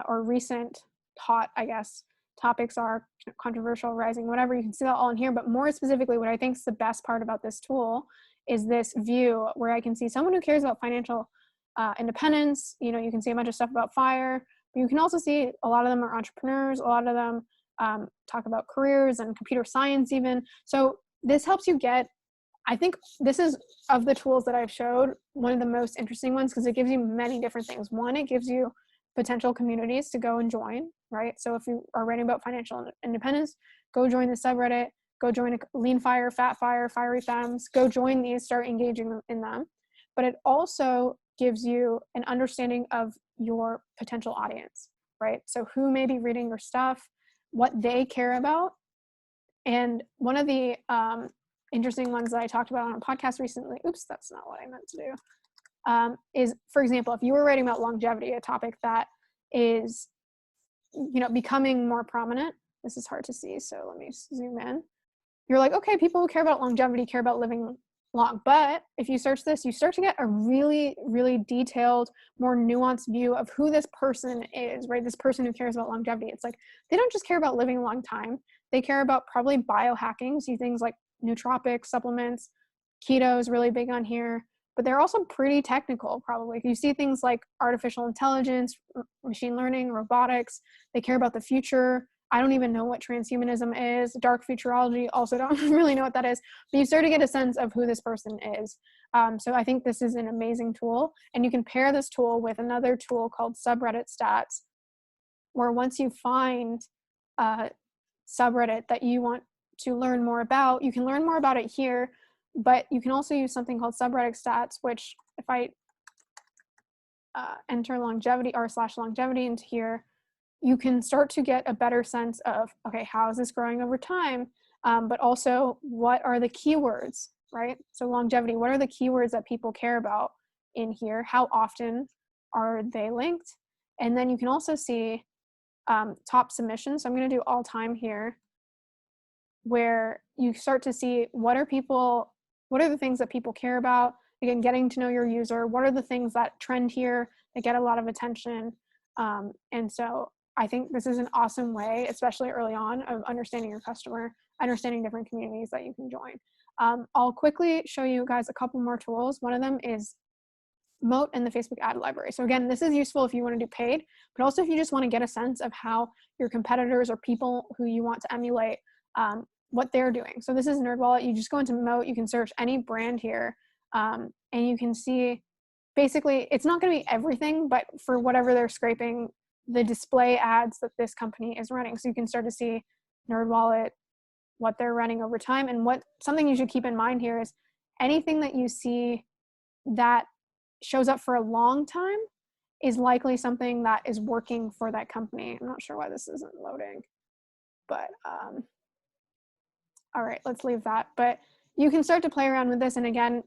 or recent hot, I guess, topics are, controversial, rising, whatever. You can see that all in here. But more specifically, what I think is the best part about this tool is this view where I can see someone who cares about financial independence. You can see a bunch of stuff about FIRE. You can also see a lot of them are entrepreneurs. A lot of them talk about careers and computer science even. So this helps you get, I think this is, of the tools that I've showed, one of the most interesting ones, because it gives you many different things. One, it gives you potential communities to go and join, right? So if you are writing about financial independence, go join the subreddit, go join a Lean Fire, Fat Fire, Fiery Femmes, go join these, start engaging in them. But it also gives you an understanding of your potential audience, right? So who may be reading your stuff, what they care about. And one of the interesting ones that I talked about on a podcast recently, oops, that's not what I meant to do, is, for example, if you were writing about longevity, a topic that is, becoming more prominent. This is hard to see, so let me zoom in. You're like, okay, people who care about longevity care about living long. But if you search this, you start to get a really, really detailed, more nuanced view of who this person is, right? This person who cares about longevity. It's like, they don't just care about living a long time. They care about probably biohacking, see things like nootropics, supplements, keto is really big on here, but they're also pretty technical probably. You see things like artificial intelligence, machine learning, robotics. They care about the future. I don't even know what transhumanism is. Dark futurology, also don't really know what that is. But you start to get a sense of who this person is. So I think this is an amazing tool. And you can pair this tool with another tool called subreddit stats, where once you find a subreddit that you want to learn more about, you can learn more about it here, but you can also use something called subreddit stats, which if I enter longevity, r/longevity into here, you can start to get a better sense of, okay, how is this growing over time? But also, what are the keywords, right? So longevity, what are the keywords that people care about in here? How often are they linked? And then you can also see top submissions. So I'm going to do all time here, where you start to see what are the things that people care about. Again, getting to know your user. What are the things that trend here that get a lot of attention? And so I think this is an awesome way, especially early on, of understanding your customer, understanding different communities that you can join. I'll quickly show you guys a couple more tools. One of them is Moat and the Facebook ad library. So again, this is useful if you want to do paid, but also if you just want to get a sense of how your competitors or people who you want to emulate, what they're doing. So this is NerdWallet. You just go into Moat, you can search any brand here, and you can see basically it's not going to be everything, but for whatever they're scraping, the display ads that this company is running. So you can start to see NerdWallet, what they're running over time. And something you should keep in mind here is anything that you see that shows up for a long time is likely something that is working for that company. I'm not sure why this isn't loading, but all right, let's leave that. But you can start to play around with this, and again,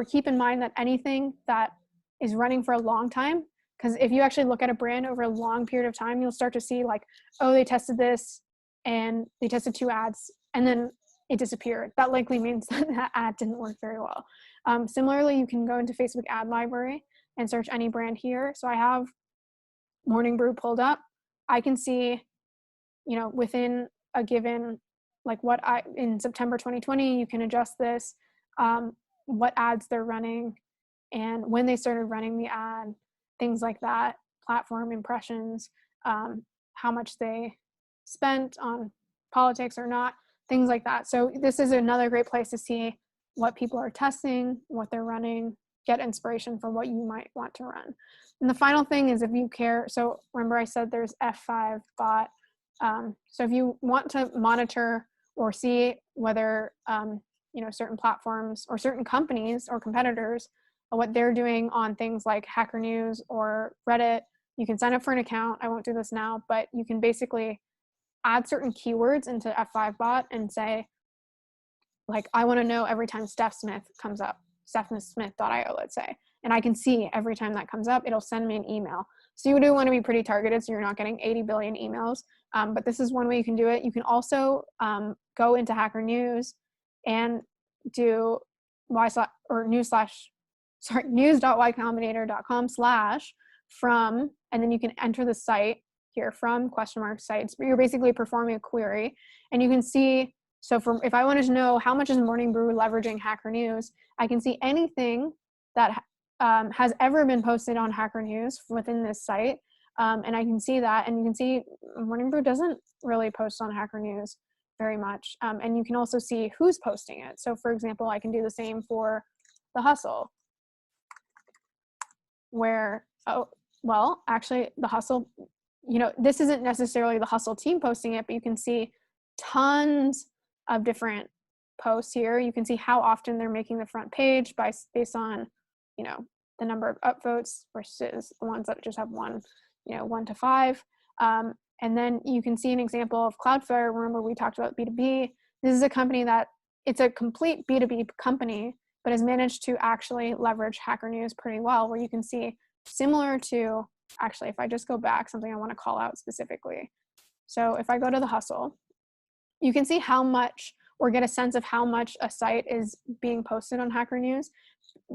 keep in mind that anything that is running for a long time, because if you actually look at a brand over a long period of time, you'll start to see like, oh, they tested this and they tested 2 ads and then it disappeared. That likely means that ad didn't work very well. Similarly, you can go into Facebook ad library and search any brand here. So I have Morning Brew pulled up. I can see, within a given, like in September 2020, you can adjust this, what ads they're running and when they started running the ad, things like that, platform impressions, how much they spent on politics or not, things like that. So this is another great place to see what people are testing, what they're running, get inspiration for what you might want to run. And the final thing is if you care, so remember I said there's F5 bot. So if you want to monitor or see whether, certain platforms or certain companies or competitors, what they're doing on things like Hacker News or Reddit, you can sign up for an account. I won't do this now, but you can basically add certain keywords into F5 bot and say, like, I want to know every time Steph Smith comes up, stephsmith.io, let's say, and I can see every time that comes up, it'll send me an email. So you do want to be pretty targeted so you're not getting 80 billion emails, but this is one way you can do it. You can also go into Hacker News and do news.ycombinator.com/from, and then you can enter the site here from sites, but you're basically performing a query and you can see, so if I wanted to know how much is Morning Brew leveraging Hacker News, I can see anything that has ever been posted on Hacker News within this site, and I can see that, and you can see Morning Brew doesn't really post on Hacker News very much, and you can also see who's posting it. So for example, I can do the same for The Hustle, where, actually The Hustle, this isn't necessarily The Hustle team posting it, but you can see tons of different posts here. You can see how often they're making the front page based on, the number of upvotes versus the ones that just have 1 to 5. And then you can see an example of Cloudflare. Remember, we talked about B2B. This is a company that it's a complete B2B company, but has managed to actually leverage Hacker News pretty well, where you can see similar to, actually, if I just go back, something I want to call out specifically. So if I go to The Hustle, you can see how much, or get a sense of how much a site is being posted on Hacker News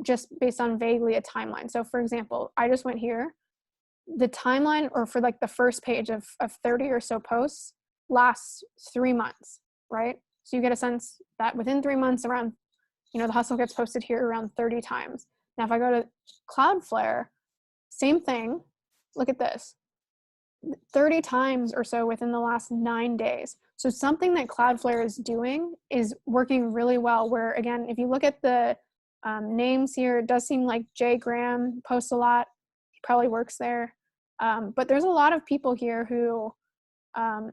just based on vaguely a timeline. So for example, I just went here, the timeline, or for like the first page of 30 or so posts lasts 3 months, right? So you get a sense that within 3 months around, The Hustle gets posted here around 30 times. Now, if I go to Cloudflare, same thing, look at this, 30 times or so within the last 9 days. So something that Cloudflare is doing is working really well, where again, if you look at the names here, it does seem like Jay Graham posts a lot. He probably works there. But there's a lot of people here who are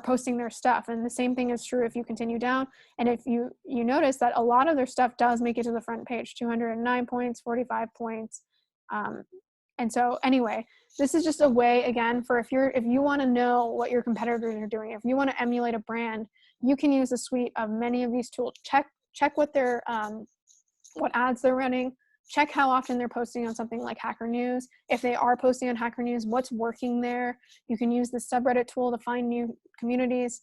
posting their stuff. And the same thing is true if you continue down. And if you notice that a lot of their stuff does make it to the front page, 209 points, 45 points. And so anyway, this is just a way, again, for if you want to know what your competitors are doing, if you want to emulate a brand, you can use a suite of many of these tools. Check what their what ads they're running, check how often they're posting on something like Hacker News. If they are posting on Hacker News, what's working there? You can use the subreddit tool to find new communities.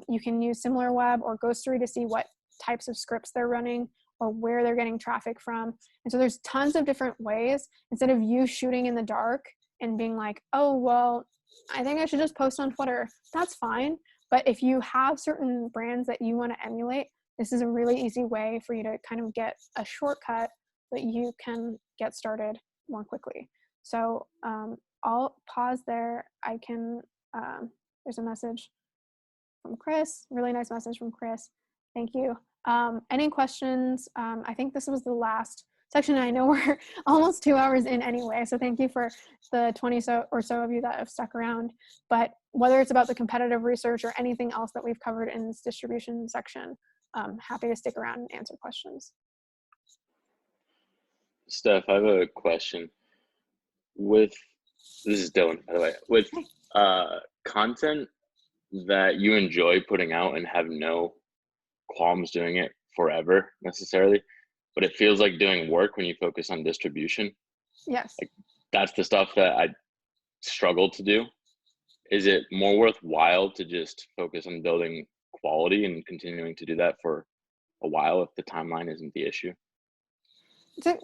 You can use SimilarWeb or Ghostery to see what types of scripts they're running or where they're getting traffic from. And so there's tons of different ways, instead of you shooting in the dark and being like, oh, well, I think I should just post on Twitter. That's fine. But if you have certain brands that you want to emulate, this is a really easy way for you to kind of get a shortcut that you can get started more quickly. So I'll pause there. I can, there's a message from Chris, really nice message from Chris. Thank you. Any questions? I think this was the last section. I know we're almost 2 hours in anyway, so thank you for the 20 or so of you that have stuck around. But whether it's about the competitive research or anything else that we've covered in this distribution section, happy to stick around and answer questions. Steph, I have a question. This is Dylan, by the way. With content that you enjoy putting out and have no qualms doing it forever necessarily, but it feels like doing work when you focus on distribution. Yes. Like, that's the stuff that I struggle to do. Is it more worthwhile to just focus on building quality and continuing to do that for a while if the timeline isn't the issue?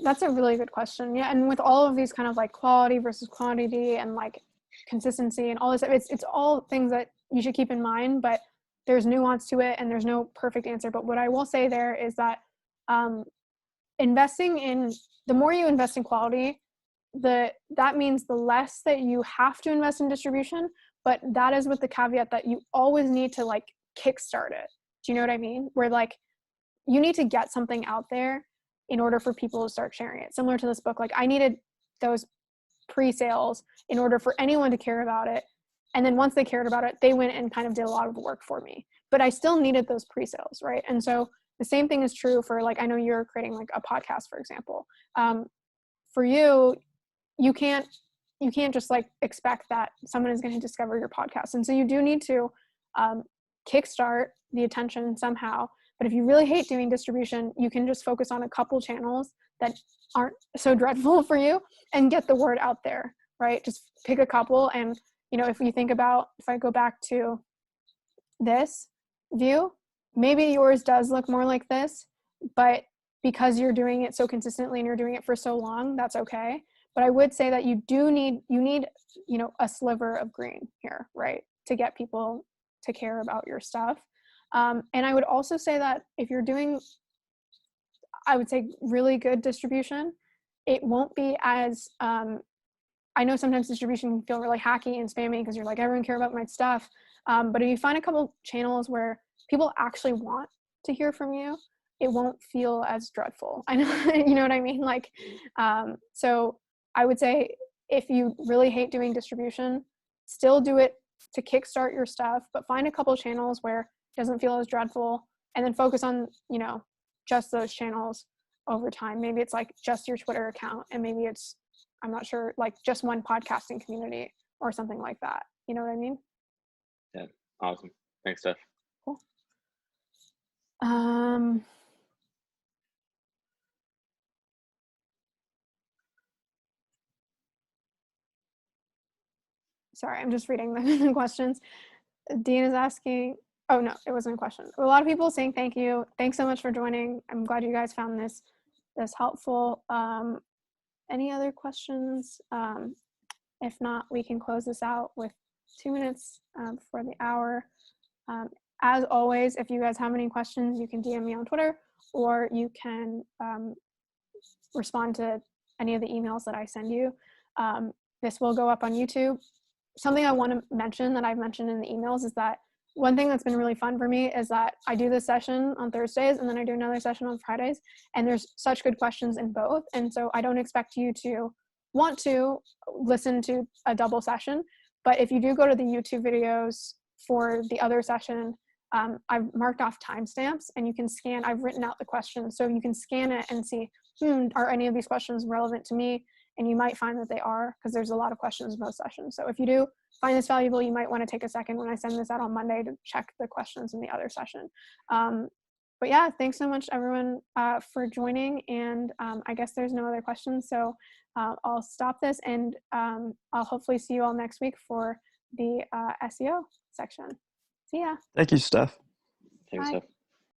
That's a really good question. Yeah, and with all of these kind of like quality versus quantity and like consistency and all this, it's all things that you should keep in mind, but there's nuance to it and there's no perfect answer. But what I will say there is that investing in, the more you invest in quality, that means the less that you have to invest in distribution, but that is with the caveat that you always need to like kickstart it. Do you know what I mean? Where like you need to get something out there in order for people to start sharing it. Similar to this book, like I needed those pre-sales in order for anyone to care about it. And then once they cared about it, they went and kind of did a lot of work for me. But I still needed those pre-sales, right? And so the same thing is true for, like, I know you're creating like a podcast, for example. For you, you can't just like expect that someone is going to discover your podcast. And so you do need to kickstart the attention somehow. But if you really hate doing distribution, you can just focus on a couple channels that aren't so dreadful for you and get the word out there, right? Just pick a couple. And, you know, if you think about, if I go back to this view, maybe yours does look more like this, but because you're doing it so consistently and you're doing it for so long, that's okay. But I would say that you need, you know, a sliver of green here, right? To get people to care about your stuff. And I would also say that if you're doing, I would say, really good distribution, it won't be as, I know sometimes distribution can feel really hacky and spammy because you're like, everyone care about my stuff. But if you find a couple channels where people actually want to hear from you, it won't feel as dreadful. I know, you know what I mean? Like, so I would say if you really hate doing distribution, still do it to kickstart your stuff, but find a couple channels where doesn't feel as dreadful, and then focus on, you know, just those channels over time. Maybe it's like just your Twitter account, and maybe it's, I'm not sure, like just one podcasting community or something like that. You know what I mean? Yeah, awesome. Thanks, Steph. Cool. Sorry, I'm just reading the questions. Dean is asking, oh no, it wasn't a question. A lot of people saying thank you. Thanks so much for joining. I'm glad you guys found this helpful. Any other questions? If not, we can close this out with 2 minutes before the hour. As always, if you guys have any questions, you can DM me on Twitter, or you can respond to any of the emails that I send you. This will go up on YouTube. Something I want to mention that I've mentioned in the emails is that one thing that's been really fun for me is that I do this session on Thursdays and then I do another session on Fridays, and there's such good questions in both. And so I don't expect you to want to listen to a double session, but if you do go to the YouTube videos for the other session, I've marked off timestamps and you can scan, I've written out the questions. So you can scan it and see, are any of these questions relevant to me? And you might find that they are, because there's a lot of questions in both sessions. So if you do find this valuable, you might want to take a second when I send this out on Monday to check the questions in the other session. but yeah, thanks so much everyone for joining. And I guess there's no other questions. So I'll stop this, and I'll hopefully see you all next week for the SEO section. See ya. Thank you, Steph. Thanks, Bye. Steph.